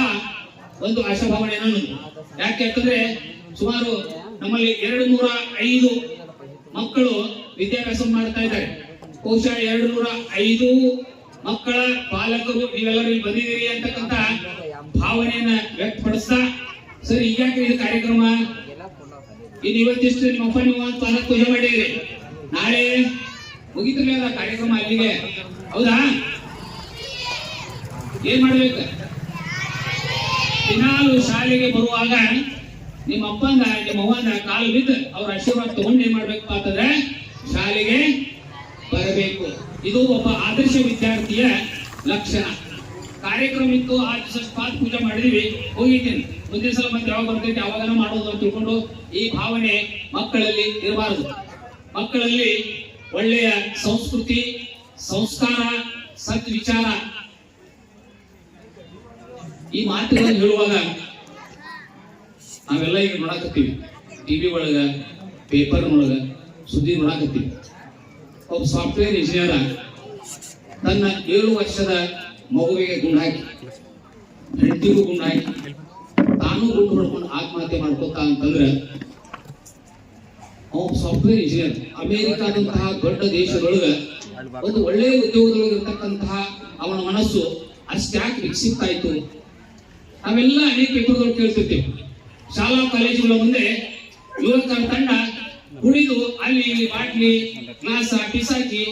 ಒಂದು ಆಶಾಭಾವನೆ ನನ್ನದು. ಯಾಕೆ ಅಂತಂದ್ರೆ ಸುಮಾರು ನಮ್ಮಲ್ಲಿ 205 ಮಕ್ಕಳು ವಿದ್ಯಾಭ್ಯಾಸ ಮಾಡ್ತಾ ಇದ್ದಾರೆ. ಬಹುಶಃ 205 ಮಕ್ಕಳ ಪಾಲಕರು ನೀವೆಲ್ಲರೂ ಇಲ್ಲಿ ಬಂದಿದ್ದೀರಿ ಅಂತಕ್ಕಂತ ಭಾವನೆಯನ್ನ ವ್ಯಕ್ತಪಡಿಸ್ತಾ, ಸರಿ ಈಗಾಕೆ ಇದು ಕಾರ್ಯಕ್ರಮ ಇನ್ನು ಇವತ್ತಿಷ್ಟು ನಿಮ್ಮ ಅಪ್ಪ ನೀವು ಪಾಲಕ ಪೂಜೆ ಮಾಡಿದ್ರಿ, ನಾಳೆ ಮುಗಿತಿರ್ಲಿಲ್ಲ ಕಾರ್ಯಕ್ರಮ ಅಲ್ಲಿಗೆ, ಹೌದಾ? ಏನ್ ಮಾಡ್ಬೇಕು? ದಿನಾಲು ಶಾಲೆಗೆ ಬರುವಾಗ ನಿಮ್ಮ ಅಪ್ಪಂದ ನಿಮ್ಮ ಅವ್ವಂದ ಕಾಲು ಬಿದ್ದು ಅವ್ರ ಆಶೀರ್ವಾದ ತಗೊಂಡು ಏನ್ ಮಾಡ್ಬೇಕಪ್ಪ ಅಂತಂದ್ರೆ ಶಾಲೆಗೆ ಬರಬೇಕು. ಇದು ಒಬ್ಬ ಆದರ್ಶ ವಿದ್ಯಾರ್ಥಿಯ ಲಕ್ಷಣ. ಕಾರ್ಯಕ್ರಮ ಇತ್ತು, ಆ ದಿವಸ ಪಾದ ಪೂಜೆ ಮಾಡಿದೀವಿ, ಹೋಗಿದ್ದೀನಿ. ಮುಂದಿನ ಸಲ ಮತ್ತೆ ಯಾವಾಗ ಬರ್ತೈತೆ ಅವಾಗನ ಮಾಡೋದು ಅಂತ ತಿಳ್ಕೊಂಡು ಈ ಭಾವನೆ ಮಕ್ಕಳಲ್ಲಿ ಇರಬಾರದು. ಮಕ್ಕಳಲ್ಲಿ ಒಳ್ಳೆಯ ಸಂಸ್ಕೃತಿ, ಸಂಸ್ಕಾರ, ಸದ್ವಿಚಾರ ಈ ಮಾತುಗಳನ್ನು ಹೇಳುವಾಗ ನಾವೆಲ್ಲ ಈಗ ನೋಡಾಕತ್ತೀವಿ, ಟಿವಿ ಒಳಗ, ಪೇಪರ್ ಒಳಗ ಸುದ್ದಿ ನೋಡಾಕತ್ತೀವಿ. ಒಬ್ಬ ಸಾಫ್ಟ್ವೇರ್ ಇಂಜಿನಿಯರ್ ತನ್ನ 7 ವರ್ಷದ ಮಗುವಿಗೆ ಗುಂಡು ಹಾಕಿ, ಹೆಂಡತಿಗೂ ಗುಂಡು ಹಾಕಿ, ತಾನು ಗುಂಡು ಹೊಡ್ಕೊಂಡು ಆತ್ಮಹತ್ಯೆ ಮಾಡ್ಕೊತ ಅಂತಂದ್ರೆ ಅವನು ಸಾಫ್ಟ್ವೇರ್ ಇಂಜಿನಿಯರ್. ಅಮೆರಿಕಾದಂತಹ ದೊಡ್ಡ ದೇಶದೊಳಗ ಒಂದು ಒಳ್ಳೆಯ ಉದ್ಯೋಗದೊಳಗೆ ಇರ್ತಕ್ಕಂತಹ ಅವನ ಮನಸ್ಸು ಅಷ್ಟ್ಯಾಕೆ ವಿಕಸಿತ ಆಯ್ತು? ನಾವೆಲ್ಲ ಅನೇಕ ಪೇಪರ್ಗಳು ಕೇಳ್ತಿರ್ತೀವಿ. ಶಾಲಾ ಕಾಲೇಜುಗಳ ಮುಂದೆ ಯುವಕರ ತಂಡ ಕುಡಿದು ಅಲ್ಲಿ ಇಲ್ಲಿ ಬಾಟ್ಲಿ ಗ್ಲಾಸ್ ಬಿಸಾಕಿ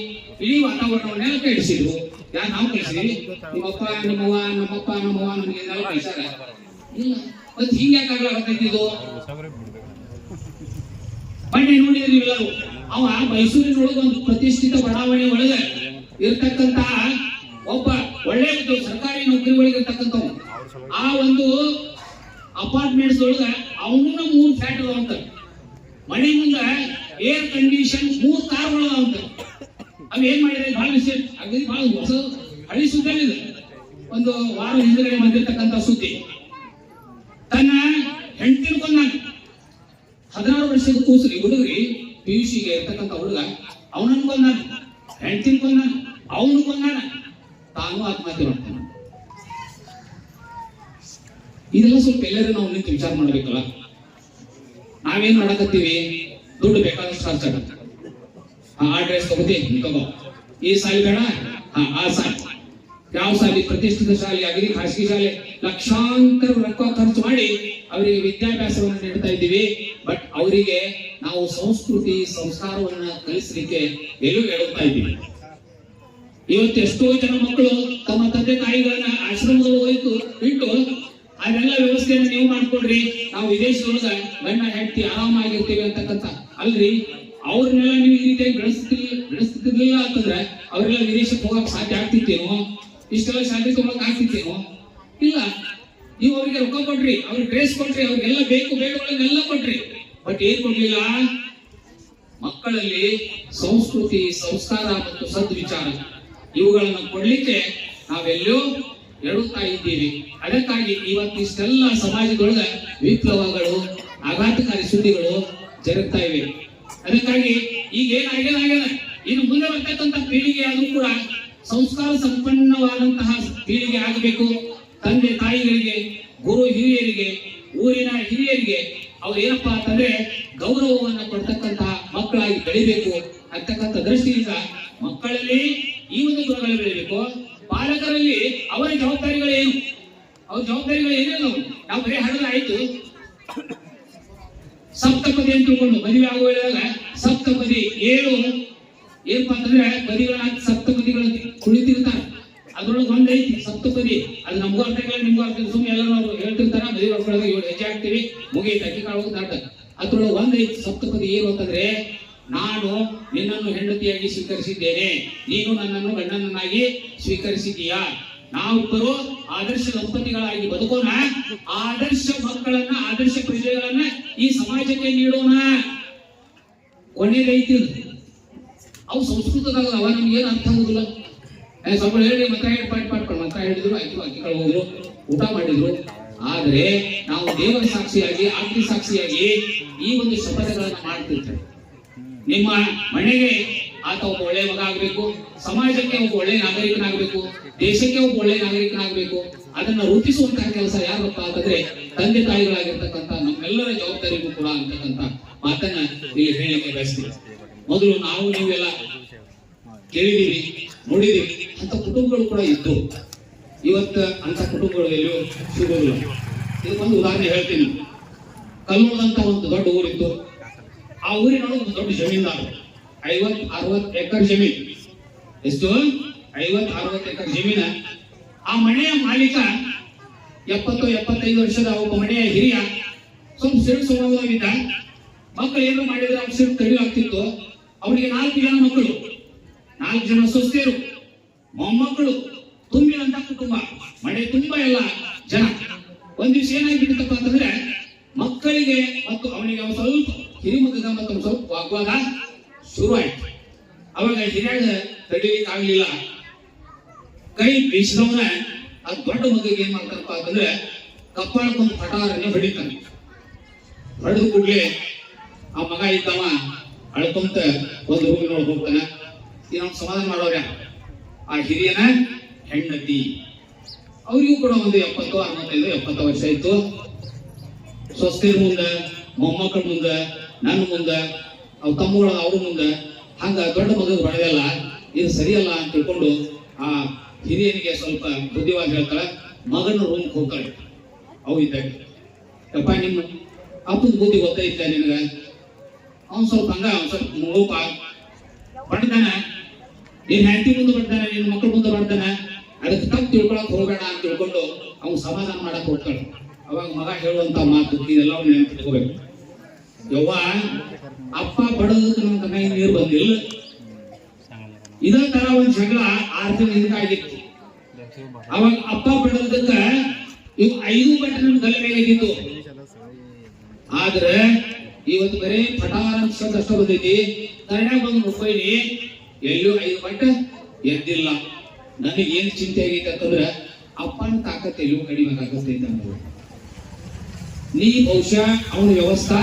ಇಡೀ ವಾತಾವರಣವನ್ನೆಲ್ಲ ಕಳಿಸಿದ್ರು. ಯಾರು ನಾವು ಕಳಿಸಿದ್ವಿ? ನಿಮ್ಮಪ್ಪ ನಿಮ್ಮವ್ವ ನಮ್ಮಪ್ಪ ನಮ್ಮವ್ವ ನಮಗೆ ಎಲ್ಲ ಕಳಿಸಾರ ಇಲ್ಲ. ಮತ್ತೆ ಹಿಂಗೆ ಯಾಕಾಗ್ಲಾಗತ್ತೈತಿ ಇದು? ಬನ್ನಿ ನೋಡಿದ್ರಿ ಎಲ್ಲರೂ, ಅವ ಮೈಸೂರಿನೊಳಗ ಒಂದು ಪ್ರತಿಷ್ಠಿತ ಬಡಾವಣೆ ಒಳಗ ಇರ್ತಕ್ಕಂತಹ ಒಬ್ಬ ಒಳ್ಳೆ ಸರ್ಕಾರಿ ನೌಕರಿ ಒಳಗೆ ಇರ್ತಕ್ಕಂಥವ್. ಆ ಒಂದು ಅಪಾರ್ಟ್ಮೆಂಟ್ಸ್ ಒಳಗ ಅವನು 3 ಫ್ಲಾಟ್ ಅದಾವಂತ. ಮನೆ ಮುಂದ ಏರ್ ಕಂಡೀಷನ್ 3 ಕಾರ್ಗಳು ಅದಾವಂತ. ಅವ್ ಏನ್ ಮಾಡಿದ್ರೆ ಬಹಳ ವಿಷಯ ಅಗದಿ ಬಹಳ ಹೊಸ ಹಳಿ ಸುದ್ದಿ ಇದೆ. ಒಂದು ವಾರ ಹಿಂದಗಡೆ ಬಂದಿರ್ತಕ್ಕಂಥ ಸುದ್ದಿ. ತನ್ನ ಹೆಂಡತಿನ ಕೊಂದಾನ. 16 ವರ್ಷದ ಕೂಸರಿ ಹುಡುಗ್ರಿ PUC ಗೆ ಇರ್ತಕ್ಕಂಥ ಹುಡುಗ ಅವನನ್ನು ಕೊಂದಾನ, ಹೆಂಡತಿನ ಕೊಂದಾನ, ಅವನು ಕೊಂದಾನ, ತಾನು ಆತ್ಮಹತ್ಯೆ ಮಾಡ್ತಾನ. ಇದೆಲ್ಲ ಸ್ವಲ್ಪ ಎಲ್ಲರೂ ನಾವು ನಿಂತು ವಿಚಾರ ಮಾಡ್ಬೇಕಲ್ಲ. ನಾವೇನ್ ಮಾಡಕತ್ತೀವಿ? ದುಡ್ಡು ಬೇಕಾದಷ್ಟು ಖರ್ಚ ಆಗತ್ತೆ. ಆ ಡ್ರೆಸ್ ತಗೋತಿ ತಗೋ, ಈ ಸಾಲಿ ಬೇಡ, ಆ ಸಾಲಿ, ಯಾವ ಸಾಲಿ ಪ್ರತಿಷ್ಠಿತ ಶಾಲೆ ಆಗಲಿ ಖಾಸಗಿ ಶಾಲೆ, ಲಕ್ಷಾಂತರ ರೊಕ್ಕ ಖರ್ಚು ಮಾಡಿ ಅವರಿಗೆ ವಿದ್ಯಾಭ್ಯಾಸವನ್ನು ನೀಡ್ತಾ ಇದ್ದೀವಿ. ಬಟ್ ಅವರಿಗೆ ನಾವು ಸಂಸ್ಕೃತಿ ಸಂಸ್ಕಾರವನ್ನ ಕಲಿಸಲಿಕ್ಕೆ ಎಲ್ಲೂ ಹೇಳುತ್ತಾ ಇದ್ದೀವಿ. ಇವತ್ತು ಎಷ್ಟೋ ಜನ ಮಕ್ಕಳು ತಮ್ಮ ತಂದೆ ತಾಯಿಗಳನ್ನ ಆಶ್ರಮದಲ್ಲಿ ಹೋಯ್ತು ಬಿಟ್ಟು ಅದೆಲ್ಲ ವ್ಯವಸ್ಥೆಯನ್ನು ನೀವು ಮಾಡ್ಕೊಡ್ರಿ, ನಾವು ವಿದೇಶದೊಳಗ ಗಂಡ ಹೆಂಡತಿ ಆರಾಮಾಗಿರ್ತೀವಿ ಅಂತಕ್ಕಂಥ. ಅಲ್ರಿ, ಅವ್ರನ್ನೆಲ್ಲ ನೀವು ಈ ರೀತಿಯಾಗಿ ಬೆಳೆಸ್ತಿರ್ಲಿಲ್ಲ ಅಂತಂದ್ರೆ ಅವರೆಲ್ಲ ವಿದೇಶಕ್ಕೆ ಹೋಗಕ್ ಸಾಧ್ಯ ಆಗ್ತಿತ್ತೇನೋ? ಇಷ್ಟೆಲ್ಲ ಶಾಲೆ ತಗೊಳಕ್ ಆಗ್ತಿತ್ತೇನೋ? ಇಲ್ಲ. ನೀವು ಅವ್ರಿಗೆ ರೊಕ್ಕ ಕೊಟ್ರಿ, ಅವ್ರಿಗೆ ಡ್ರೆಸ್ ಕೊಟ್ರಿ, ಅವ್ರಿಗೆಲ್ಲ ಬೇಕು ಬೇಡಗಳನ್ನೆಲ್ಲ ಕೊಟ್ರಿ. ಬಟ್ ಏನ್ ಕೊಡ್ಲಿಲ್ಲ? ಮಕ್ಕಳಲ್ಲಿ ಸಂಸ್ಕೃತಿ, ಸಂಸ್ಕಾರ ಮತ್ತು ಸದ್ವಿಚಾರ ಇವುಗಳನ್ನು ಕೊಡ್ಲಿಕ್ಕೆ ನಾವೆಲ್ಲೋ ಎಡುತ್ತಾ ಇದ್ದೀವಿ. ಅದಕ್ಕಾಗಿ ಇವತ್ತಿಷ್ಟೆಲ್ಲ ಸಮಾಜದೊಳಗ ವಿಪ್ಲವಗಳು, ಆಘಾತಕಾರಿ ಸುದ್ದಿಗಳು ಜರುಗ್ತಾ ಇವೆ. ಅದಕ್ಕಾಗಿ ಈಗ ಏನಾಗ್ಯದ, ಇನ್ನು ಮುಂದೆ ಬರ್ತಕ್ಕಂಥ ಪೀಳಿಗೆ ಆದ್ರೂ ಕೂಡ ಸಂಸ್ಕಾರ ಸಂಪನ್ನವಾದಂತಹ ಪೀಳಿಗೆ ಆಗಬೇಕು. ತಂದೆ ತಾಯಿಗಳಿಗೆ, ಗುರು ಹಿರಿಯರಿಗೆ, ಊರಿನ ಹಿರಿಯರಿಗೆ ಅವ್ರು ಏನಪ್ಪಾ ಅಂತಂದ್ರೆ ಗೌರವವನ್ನು ಕೊಡ್ತಕ್ಕಂತಹ ಮಕ್ಕಳಾಗಿ ಬೆಳಿಬೇಕು ಅಂತಕ್ಕಂಥ ದೃಷ್ಟಿಯಿಂದ ಮಕ್ಕಳಲ್ಲಿ ಈ ಒಂದು ಗುಣಗಳು ಬೆಳಿಬೇಕು. ಪಾಲಕರಲ್ಲಿ ಅವರ ಜವಾಬ್ದಾರಿಗಳೇನು? ಅವ್ರ ಜವಾಬ್ದಾರಿಗಳು ಏನೇನು? ನಾವು ಬರೀ ಹಾಡಿದ್ರೆ ಆಯ್ತು. ಸಪ್ತಪದಿ ಅಂತ ತಿಳ್ಕೊಂಡು ಮದುವೆ ಆಗುವಾಗ ಸಪ್ತಪದಿ 7 ಏನಪ್ಪಾ ಅಂತಂದ್ರೆ ಪದಿಗಳ ಸಪ್ತಪದಿಗಳು ಕುಳಿತಿರ್ತಾರೆ. ಅದ್ರೊಳಗೆ ಒಂದೈತಿ ಸಪ್ತಪದಿ. ಅದು ನಮಗೂ ಅರ್ಥ ಇಲ್ಲ, ನಿಮ್ಗೂ ಅರ್ಥ. ಸುಮ್ಮನೆ ಎಲ್ಲರೂ ಹೇಳ್ತಿರ್ತಾರ, ಮದುವೆ ಮಕ್ಕಳಿಗೆ 7 ಹೆಜ್ಜೆ ಆಗ್ತೀವಿ, ಮುಗಿಯುತ್ತೆ, ಅಕ್ಕಿ ಕಾಳು ದಾಟ. ಅದ್ರೊಳಗೆ ಒಂದೈತಿ ಸಪ್ತಪದಿ. ಏನು ಅಂತಂದ್ರೆ, ನಾನು ನಿನ್ನನ್ನು ಹೆಂಡತಿಯಾಗಿ ಸ್ವೀಕರಿಸಿದ್ದೇನೆ, ನೀನು ನನ್ನನ್ನು ಗಂಡನನ್ನಾಗಿ ಸ್ವೀಕರಿಸಿದೀಯಾ. ನಾವಿಬ್ಬರು ಆದರ್ಶ ದಂಪತಿಗಳಾಗಿ ಬದುಕೋಣ, ಆದರ್ಶ ಮಕ್ಕಳನ್ನ, ಆದರ್ಶ ಪ್ರಜೆಗಳನ್ನ ಈ ಸಮಾಜಕ್ಕೆ ನೀಡೋಣ. ಕೊನೆಯದೈತಿ ಅವು ಸಂಸ್ಕೃತದಾಗ ಅವ ನಮ್ಗೆ ಏನು ಅರ್ಥ ಆಗುದಿಲ್ಲ. ಸ್ವಲ್ಪ ಹೇಳಿ ಮಂತ್ರ ಹೇಳಿದ್ರು, ಅಕ್ಕಿಗಳು ಹೋದ್ರು, ಊಟ ಮಾಡಿದ್ರು. ಆದ್ರೆ ನಾವು ದೇವರ ಸಾಕ್ಷಿಯಾಗಿ, ಆಜ್ಞೆ ಸಾಕ್ಷಿಯಾಗಿ ಈ ಒಂದು ಶಪಥಗಳನ್ನ ಮಾಡ್ತಿರ್ತೇವೆ. ನಿಮ್ಮ ಮನೆಗೆ ಆತ ಒಬ್ಬ ಒಳ್ಳೆ ಮಗ ಆಗ್ಬೇಕು, ಸಮಾಜಕ್ಕೆ ಒಬ್ಬ ಒಳ್ಳೆ ನಾಗರಿಕನಾಗಬೇಕು, ದೇಶಕ್ಕೆ ಒಬ್ಬ ಒಳ್ಳೆ ನಾಗರಿಕನಾಗಬೇಕು. ಅದನ್ನ ರೂಪಿಸುವಂತಹ ಕೆಲಸ ಯಾರಪ್ಪ ಅಂತಂದ್ರೆ ತಂದೆ ತಾಯಿಗಳಾಗಿರ್ತಕ್ಕಂಥ ನಮ್ಮೆಲ್ಲರ ಜವಾಬ್ದಾರಿಗೂ ಕೂಡ ಅಂತಕ್ಕಂಥ ಮಾತನ್ನ ಇಲ್ಲಿ ಹೇಳಲಿಕ್ಕೆ ಬಯಸ್ತೀವಿ. ಮೊದಲು ನಾವು ನೀವೆಲ್ಲ ಕೇಳಿದೀವಿ, ನೋಡಿದೀವಿ, ಅಂತ ಕುಟುಂಬಗಳು ಕೂಡ ಇದ್ದು. ಇವತ್ತು ಅಂತ ಕುಟುಂಬಗಳು ಎಲ್ಲೂ ಸಿಗೋದಿಲ್ಲ. ಇದಕ್ಕೊಂದು ಉದಾಹರಣೆ ಹೇಳ್ತೀನಿ. ಕಲ್ಲೂರು ಅಂತ ಒಂದು ದೊಡ್ಡ ಊರಿತ್ತು. ಆ ಊರಿನೊಳಗೆ ಒಂದು ದೊಡ್ಡ ಜಮೀನ್ದಾರ, 50-60 ಎಕರೆ ಜಮೀನ್. ಎಷ್ಟು? 50-60 ಎಕರೆ ಜಮೀನ. ಆ ಮನೆಯ ಮಾಲೀಕ 70-75 ವರ್ಷದ ಒಬ್ಬ ಮನೆಯ ಹಿರಿಯ, ಸ್ವಲ್ಪ ಸಿಡು ಸ್ವಭಾವವಿದ್ದ. ಮಕ್ಕಳು ಏನು ಮಾಡಿದ್ರೆ ಅವ್ರು ಸಿಡು ಕಡಿಲಾಗ್ತಿತ್ತು. ಅವನಿಗೆ 4 ಜನ ಮಕ್ಕಳು, 4 ಜನ ಸೊಸೆಯರು, ಮೊಮ್ಮಕ್ಕಳು, ತುಂಬಿದಂತ ಕುಟುಂಬ, ಮನೆ ತುಂಬಾ ಎಲ್ಲ ಜನ. ಒಂದ್ ದಿವಸ ಏನಾಗ್ಬಿಟ್ಟಿತ್ತಪ್ಪ ಅಂತಂದ್ರೆ, ಮಕ್ಕಳಿಗೆ ಮತ್ತು ಅವನಿಗೆ ಸ್ವಲ್ಪ ಹಿರಿಮಗ ಮತ್ತು ಸ್ವಲ್ಪ ವಾಗ್ವಾದ ಶುರುವಾಯ್ತು. ಅವಾಗ ಹಿರಿಯಾಗ ತಡಿಲಿಕ್ಕೆ ಆಗ್ಲಿಲ್ಲ. ಕೈ ಬೀಸಿದವನ ಆ ದೊಡ್ಡ ಮಗಿಗೆ ಏನ್ ಮಾಡ್ತಾರಪ್ಪ ಅಂತಂದ್ರೆ ಕಪ್ಪಾಳಕ್ಕೊಂದು ಪಟಾರನೆ ಹೊಡಿತಾನೆ. ಹೊಡೆದು ಕೂಡ್ಲೆ ಆ ಮಗ ಇದ್ದವ ಅಳ್ಕೊಂತ ಒಂದು ರೂಮಿನೊಳಗೆ ಹೋಗ್ತಾನೆ. ಇನ್ನೊಂದು ಸಮಾಧಾನ ಮಾಡೋರ ಆ ಹಿರಿಯನ ಹೆಂಡತಿ. ಅವ್ರಿಗೂ ಕೂಡ ಒಂದು 70-65 ವರ್ಷ ಇತ್ತು. ಸ್ವಸ್ಥರ ಮುಂದೆ, ಮೊಮ್ಮಕ್ಕಳ ಮುಂದೆ, ನನ್ನ ಮುಂದೆ, ಅವ್ ತಮ್ಮಗಳ ಅವ್ರ ಮುಂದೆ ಹಂಗ ದೊಡ್ಡ ಮಗ ಹೊಡೆದಲ್ಲ, ಇದು ಸರಿಯಲ್ಲ ಅಂತ ತಿಳ್ಕೊಂಡು ಆ ಹಿರಿಯನಿಗೆ ಸ್ವಲ್ಪ ಬುದ್ಧಿವಾಗಿ ಹೇಳ್ತಾಳೆ. ಮಗನ ರೂಮ್ಗೆ ಹೋಗ್ತಾಳೆ. ಅವು ಇದ್ದಾಗ, ಯಪ್ಪ ನಿಮ್ಮ ಅಪ್ಪನ ಬುದ್ಧಿ ಗೊತ್ತೈತ ನಿನಗ? ಅವ್ನು ಸ್ವಲ್ಪ ಹಂಗ ಸ್ವಲ್ಪ ಲೋಪ ಬಡ್ತಾನೆ, ನೀನ್ ಹೆಂಡತಿ ಮುಂದೆ ಬಡ್ತಾನೆ, ನಿನ್ನ ಮಕ್ಕಳ ಮುಂದೆ ಬಡ್ತಾನೆ, ಅದಕ್ಕೆ ತಪ್ಪು ತಿಳ್ಕೊಳಕ್ ಹೋಗೋಣ ಅಂತ ತಿಳ್ಕೊಂಡು ಅವ್ನು ಸಮಾಧಾನ ಮಾಡಕ್ ಹೋಗ್ತಾಳೆ. ಅವಾಗ ಮಗ ಹೇಳುವಂತ ಮಾತು ಇದೆಲ್ಲ ಅವ್ನು ನೆನಪಿಟ್ಕೋಬೇಕು. ಯವ್ವ, ಅಪ್ಪ ಬಡದಕ್ಕೆ ನಮ್ಮ ಕಣ್ಣಿಗೆ ನೀರು ಬಂದಿಲ್ಲ. ಇದೇ ತರ ಒಂದ್ ಜಗಳ 6 ದಿನ ಹಿಂದೆ ಆಗಿತ್ತು. ಅವಾಗ ಅಪ್ಪ ಬಡದಕ್ಕ ಇವ್ 5 ಬಟ್ಟೆ ನಮ್ ಗಲೆ ಮೇಲೆ ಇದ್ದಿತ್ತು. ಆದ್ರೆ ಇವತ್ತು ಬರೀ ಪಟಾರ ಶಬ್ದ ಅಷ್ಟ ಬಂದೈತಿ. ಕರ್ನಾಟಕ ಬಂದು ನೋಡ್ಕೊಯ್ನಿ, ಎಲ್ಲೂ 5 ಬಟ್ಟೆ ಎದ್ದಿಲ್ಲ. ನನಗೆ ಏನ್ ಚಿಂತೆ ಆಗೈತೆ ಅಂತಂದ್ರೆ ಅಪ್ಪನ ತಾಕತ್ ಎಲ್ಲೂ ಕಡಿಮೆ ಆಗತೈತೆ ಅನ್ನೋದು. ನೀ ಬಹುಶಃ ಅವನ ವ್ಯವಸ್ಥೆ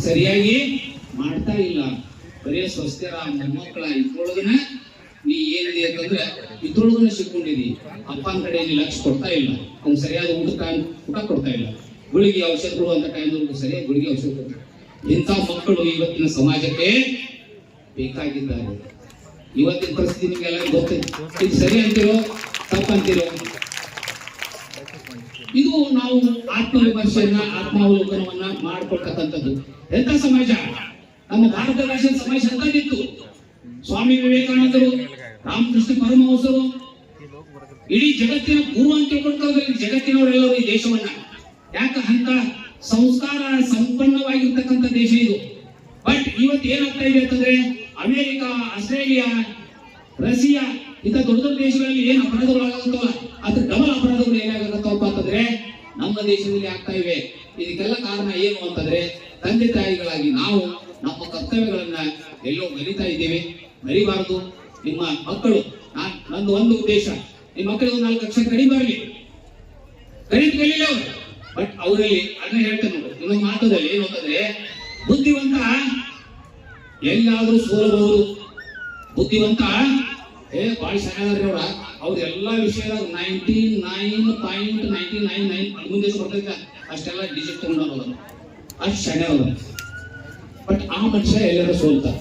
ಸರಿಯಾಗಿ ಮಾಡ್ತಾ ಇಲ್ಲ. ಬರೀ ಸ್ವಸ್ಥರ ಮೊಮ್ಮಕ್ಕಳ ಇದ್ರೊಳಗನ ನೀ ಏನಿದೆ ಅಂತಂದ್ರೆ ಇದ್ರೊಳಗನ ಸಿಕ್ಕೊಂಡಿದಿ. ಅಪ್ಪನ ಕಡೆ ನೀ ಲಕ್ಷ ಕೊಡ್ತಾ ಇಲ್ಲ. ಅವ್ನು ಸರಿಯಾದ ಊಟ ಕೊಡ್ತಾ ಇಲ್ಲ. ಗುಳಿಗೆ ಔಷಧಗಳು ಅಂತ ಟೈಮ್ವರೆಗೂ ಸರಿಯಾಗಿ ಗುಳಿಗೆ ಔಷಧ ಕೊಡ್ತಾರೆ. ಇಂಥ ಮಕ್ಕಳು ಇವತ್ತಿನ ಸಮಾಜಕ್ಕೆ ಬೇಕಾಗಿದ್ದಾರೆ. ಇವತ್ತಿನ ಪರಿಸ್ಥಿತಿ ನಿಮ್ಗೆಲ್ಲ ಗೊತ್ತೈತಿ. ಇದು ಸರಿ ಅಂತಿರೋ ತಪ್ಪಂತಿರೋ? ಇದು ನಾವು ಆತ್ಮವಿಮರ್ಶೆಯನ್ನ, ಆತ್ಮಾವಲೋಕನವನ್ನ ಮಾಡ್ಕೊಳ್ತಕ್ಕಂಥದ್ದು. ಎಂತ ಸಮಾಜ ನಮ್ಮ ಭಾರತ ದೇಶದ ಸಮಾಜ ಎಂತದಿತ್ತು? ಸ್ವಾಮಿ ವಿವೇಕಾನಂದರು, ರಾಮಕೃಷ್ಣ ಪರಮಹಂಸರು ಇಡೀ ಜಗತ್ತಿನ ಗುರು ಅಂತ ತಿಳ್ಕೊಳ್ತಾರೆ. ಜಗತ್ತಿನವರೆಲ್ಲರೂ ಈ ದೇಶವನ್ನ ಯಾಕ ಅಂತ ಸಂಸ್ಕಾರ ಸಂಪನ್ನವಾಗಿರ್ತಕ್ಕಂಥ ದೇಶ ಇದು. ಬಟ್ ಇವತ್ತು ಏನಾಗ್ತಾ ಇದೆ ಅಂತಂದ್ರೆ ಅಮೆರಿಕ, ಆಸ್ಟ್ರೇಲಿಯಾ, ರಷ್ಯಾ ಇಂಥ ದೊಡ್ಡ ದೊಡ್ಡ ದೇಶಗಳಲ್ಲಿ ಏನ್ ಅಪರಾಧಗಳು ಆಗುತ್ತವ ಅದ್ರ ಡಬಲ್ ಅಪರಾಧಗಳು ಏನಾಗತ್ತವಪ್ಪ ಅಂತಂದ್ರೆ ನಮ್ಮ ದೇಶದಲ್ಲಿ ಆಗ್ತಾ ಇವೆ. ಇದಕ್ಕೆಲ್ಲ ಕಾರಣ ಏನು ಅಂತಂದ್ರೆ ತಂದೆ ತಾಯಿಗಳಾಗಿ ನಾವು ನಮ್ಮ ಕರ್ತವ್ಯಗಳನ್ನ ಎಲ್ಲೋ ಮರಿತಾ ಇದ್ದೇವೆ. ಮರಿಬಾರದು. ನಿಮ್ಮ ಮಕ್ಕಳು, ನಂದು ಒಂದು ಉದ್ದೇಶ, ನಿಮ್ಮ ಮಕ್ಕಳಿಗೆ 4 ಲಕ್ಷ ಕಡಿಬಾರ್ಲಿ, ಕಲಿಲಿಲ್ಲ ಅವರು. ಬಟ್ ಅವರಲ್ಲಿ ಅದನ್ನ ಹೇಳ್ತೇನೆ ನೋಡು, ಇನ್ನೊಂದು ಮಾತದಲ್ಲಿ ಏನು ಅಂತಂದ್ರೆ ಬುದ್ಧಿವಂತ ಎಲ್ಲಾದ್ರೂ ಸೋಲಬಹುದು. ಬುದ್ಧಿವಂತ ಬಾಳ ಚೆನ್ನಾಗಿದ್ರ ಅವ್ರ ಎಲ್ಲಾ ವಿಷಯದಾಗ 99.999 ಮುಂದೆ ಬರ್ತೈತೆ ಅಷ್ಟೆಲ್ಲ ಡಿಜಿಟ್ ತಗೊಂಡವ್ರು, ಅಷ್ಟು ಚೆನ್ನಾಗ. ಬಟ್ ಆ ಮನುಷ್ಯ ಎಲ್ಲರೂ ಸೋಲ್ತಾರ.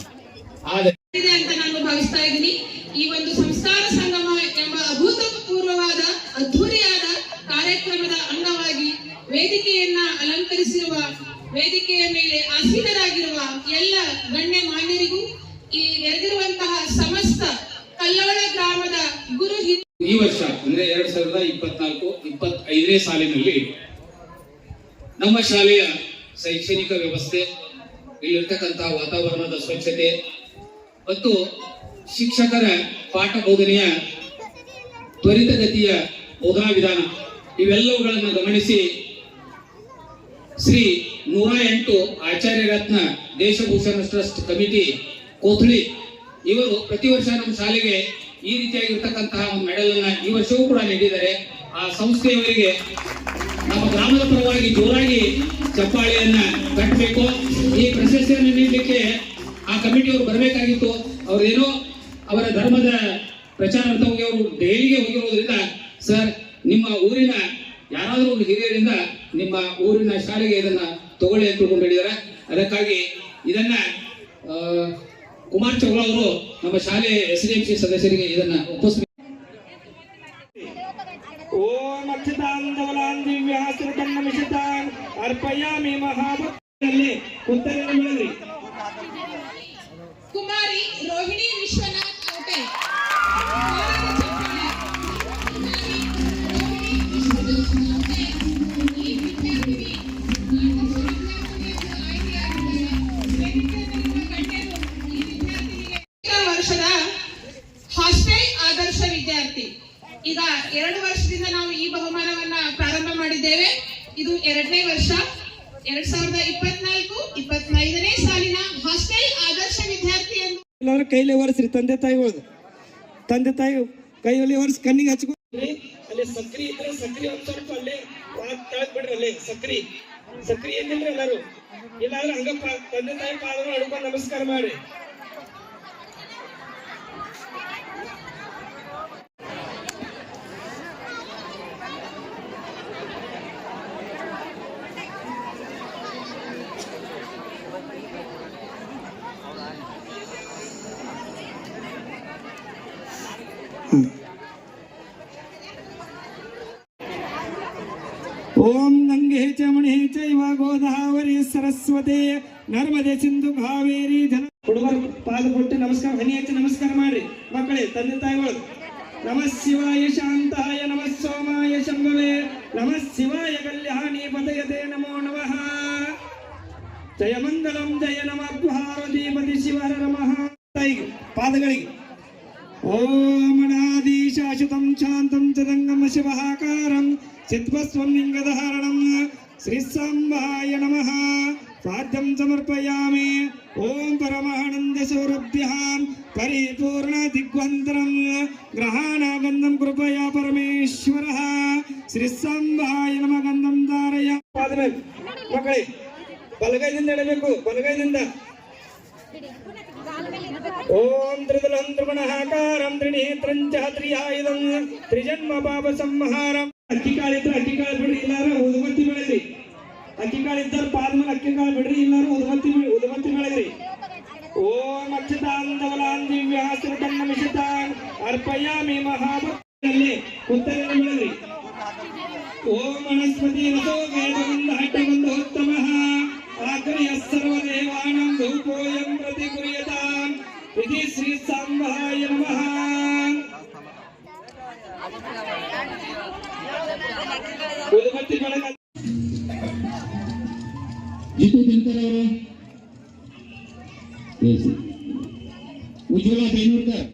ಆದ್ರೆ ಅಂತ ನಾನು ಭಾವಿಸ್ತಾ ಇದ್ದೀನಿ. ಈ ಒಂದು ಸಂಸ್ಕಾರ ಸಂಗಮ ಎಂಬ ಅಭೂತಪೂರ್ವವಾದ ಅದ್ಧೂರಿಯಾದ ಕಾರ್ಯಕ್ರಮದ ಅಂಗವಾಗಿ ವೇದಿಕೆಯನ್ನ ಅಲಂಕರಿಸಿರುವ, ವೇದಿಕೆಯ ಮೇಲೆ ಆಸೀನರಾಗಿರುವ ಎಲ್ಲ ಗಣ್ಯ ಮಾನ್ಯರಿಗೂ, ಈ ನೆರೆದಿರುವಂತಹ ಸಮಸ್ತ ಕಲ್ಲೋಳ ಗ್ರಾಮದ ಗುರು ಈ ವರ್ಷ ಅಂದ್ರೆ 2024-25ನೇ ಸಾಲಿನಲ್ಲಿ ನಮ್ಮ ಶಾಲೆಯ ಶೈಕ್ಷಣಿಕ ವ್ಯವಸ್ಥೆ, ಇಲ್ಲಿರ್ತಕ್ಕಂತಹ ವಾತಾವರಣದ ಸ್ವಚ್ಛತೆ ಮತ್ತು ಶಿಕ್ಷಕರ ಪಾಠ ಬೋಧನೆಯ ತ್ವರಿತಗತಿಯ ಬೋಧನಾ ವಿಧಾನ ಇವೆಲ್ಲವುಗಳನ್ನು ಗಮನಿಸಿ ಶ್ರೀ 108 ಆಚಾರ್ಯ ರತ್ನ ದೇಶಭೂಷಣ ಟ್ರಸ್ಟ್ ಕಮಿಟಿ ಕೋಥಳಿ ಇವರು ಪ್ರತಿ ವರ್ಷ ನಮ್ಮ ಶಾಲೆಗೆ ಈ ರೀತಿಯಾಗಿರ್ತಕ್ಕಂತಹ ಒಂದು ಮೆಡಲ್ ಅನ್ನ ಈ ವರ್ಷವೂ ಕೂಡ ನೀಡಿದ್ದಾರೆ. ಆ ಸಂಸ್ಥೆಯವರಿಗೆ ನಮ್ಮ ಗ್ರಾಮದ ಪರವಾಗಿ ಜೋರಾಗಿ ಚಪ್ಪಾಳೆಯನ್ನ ಕಟ್ಟಬೇಕು. ಈ ಪ್ರಶಸ್ತಿಯನ್ನು ನೀಡಲಿಕ್ಕೆ ಆ ಕಮಿಟಿಯವರು ಬರಬೇಕಾಗಿತ್ತು. ಅವರೇನೋ ಅವರ ಧರ್ಮದ ಪ್ರಚಾರ ಅಂತ ಹೋಗಿ ಅವರು ಡೈಲಿಗೆ ಹೋಗಿರೋದ್ರಿಂದ ಸರ್ ನಿಮ್ಮ ಊರಿನ ಯಾರಾದರೂ ಒಂದು ಹಿರಿಯರಿಂದ ನಿಮ್ಮ ಊರಿನ ಶಾಲೆಗೆ ಇದನ್ನ ತಗೊಳ್ಳಿ ಅಂತ ತಿಳ್ಕೊಂಡು ಹೇಳಿದ್ದಾರೆ. ಅದಕ್ಕಾಗಿ ಇದನ್ನ ಕುಮಾರ್ ಚೌಳ ಅವರು ನಮ್ಮ ಶಾಲೆ SDMC ಸದಸ್ಯರಿಗೆ ಇದನ್ನ ಒಪ್ಪಿಸಬೇಕು. ಓಂ ಅಕ್ಷತಾಂಧವಲಾಂ ದಿವ್ಯಾಸ್ತ್ರಕನ್ನ ಮಿಷತಾನ್ ಅರ್ಪಯಾಮಿ ಮಹಾಭಕ್ತರಲ್ಲಿ ಉತ್ತರವನ್ನು ಹೇಳಿದ್ರಿ. ಕುಮಾರಿ ರೋಹಿಣಿ ವಿಶ್ವನಾಥ್ ಔಟೆ. ವರ್ಷದ ಹಾಸ್ಟೆಲ್ ಆದರ್ಶ ವಿದ್ಯಾರ್ಥಿ. ಈಗ 2 ವರ್ಷದಿಂದ ನಾವು ಈ ಬಹುಮಾನವನ್ನ ಪ್ರಾರಂಭ ಮಾಡಿದ್ದೇವೆ. ಇದು 2ನೇ ವರ್ಷ. 2024-25ನೇ ಸಾಲಿನ ಹಾಸ್ಟೆಲ್ ಆದರ್ಶ ವಿದ್ಯಾರ್ಥಿ ಎಂದು ಎಲ್ಲರೂ ಕೈಲಿ ಒರೆಸ್ರಿ. ತಂದೆ ತಾಯಿ ಕೈಯಲ್ಲಿ ಒರೆಸಿ ಕಣ್ಣಿಗೆ ಹಚ್ಕೊಂಡ್ರಿ. ಅಲ್ಲಿ ಸಕ್ರಿ ಇದ್ರೆ ಸಕ್ರಿ ಒಂದ್ ಸ್ವಲ್ಪ ಅಲ್ಲೇ ತೆಳಗ್ ಬಿಡ್ರಿ. ಅಲ್ಲಿ ಸಕ್ರಿ ಏನಿಲ್ರಿ ಎಲ್ಲರೂ. ಇಲ್ಲಾಂದ್ರೆ ಹಂಗ ತಂದೆ ತಾಯಿ ಪಾದಗಳು ಹಿಡ್ಕೊಂಡು ನಮಸ್ಕಾರ ಮಾಡ್ರಿ. ಓಂ ಗಂಗೆ ಚ ಮಣಿ ಚೈವ ಗೋದಾವರಿ ಸರಸ್ವತಿ ನರ್ಮದೆ ಸಿಂಧು ಕಾವೇರಿ ಜನ ಹುಡುಗರು ಪಾದ ಕೊಟ್ಟು ನಮಸ್ಕಾರ ಹನಿ ಹಚ್ಚಿ ನಮಸ್ಕಾರ ಮಾಡ್ರಿ ಮಕ್ಕಳೇ. ತಂದೆ ತಾಯಿಗಳು ನಮಃ ಶಿವಾಯ ಶಾಂತಾಯ ನಮಃ ಸೋಮಾಯ ಶಂಭವೇ ನಮಃ ಶಿವಾಯ ಕಲ್ಯಾಣಿ ಪದಯತೆ ನಮೋ ನಮಃ ಜಯ ಮಂಗಲಂ ಜಯ ನಮಃ ಪಾರ್ವತೀಪತಿ ಶಿವರ ನಮಃ. ತಾಯಿಗೆ ಪಾದಗಳಿಗೆ ಓಂ ಅನಾದಿ ಶಾಶ್ವತಂ ಶಾಂತಂ ಚದಂಗಮ ಶಿವಹಾಕಾರಂ ಚಿತ್ವಸ್ವಂ ಲಿಂಗಧಾರಣಂ ಶ್ರೀ ಸಾಂಬಾಯ ನಮಃ. ಪಾದ್ಯಂ ಸಮರ್ಪಯಾಮಿ. ಓಂ ಪರಮಾನಂದ ಸೌರಭ್ಯಾಂ ಪರಿಪೂರ್ಣ ದಿಗ್ವಂತರಂ ಗ್ರಹಾಣ ಗಂಧಂ ಕೃಪಯಾ ಪರಮೇಶ್ವರಃ ಶ್ರೀ ಸಾಂಬಾಯ ನಮಃ. ಗಂಧಂ ಧಾರಯ. ಮಕ್ಕಳೇ ಬಲಗೈದಿಂದ ಎಡಬೇಕು. ಬಲಗೈದಿಂದ ಓಂ ತ್ರಿದಲಂ ತ್ರಿಗುಣಾಕಾರಂ ತ್ರಿನೇತ್ರಂ ಚ ತ್ರಿಯಾಯುಧಂ ತ್ರಿಜನ್ಮ ಪಾಪ ಸಂಹಾರಂ. ಅಕ್ಕಿ ಕಾಳಿದ್ರೆ ಅಕ್ಕಿ ಕಾಳು ಬಿಡ್ರಿ, ಇಲ್ಲಾರ ಉದುಮತ್ತಿ ಬೆಳೆದ್ರಿ. ಅಕ್ಕಿ ಕಾಳಿದ್ದಾರೆ ಪಾದ ಮೇಲೆ ಅಕ್ಕಿ ಕಾಳು ಬಿಡ್ರಿ, ಇಲ್ಲಾರ ಉದುಮತ್ತಿ ಬೆಳೆದ್ರಿ. ಓಂ ಅಕ್ಷತಾಂಧವಲಾಂ ದಿವ್ಯಾಸ್ತ್ರಕನ್ನ ಮಿಷತಾನ್ ಅರ್ಪಯಾಮಿ ಮಹಾಭಕ್ತರಲ್ಲಿ ಉತ್ತರವನ್ನು ಬೆಳೆದ್ರಿ. ಓಂ ವನಸ್ಪತಿ ವಸೋ ವೇದಗೊಂದ ಹಟ್ಟಗೊಂದ ಉತ್ತಮಃ ಆಗ್ರಹ ಸರ್ವದೇವಾನಾಂ ಧೂಪೋಯಂ ಪ್ರತಿಗುರ್ಯತಾಂ ಇತಿ ಶ್ರೀ ಸಾಂಬಾಯ ನಮಃ. ಉದುಮತ್ತಿ ಬೆಳಗ ಜಿತು ದಿನಕರ್ ಅವರು, ಉಜ್ವಲ ಬೇನೂರ್ಕರ್.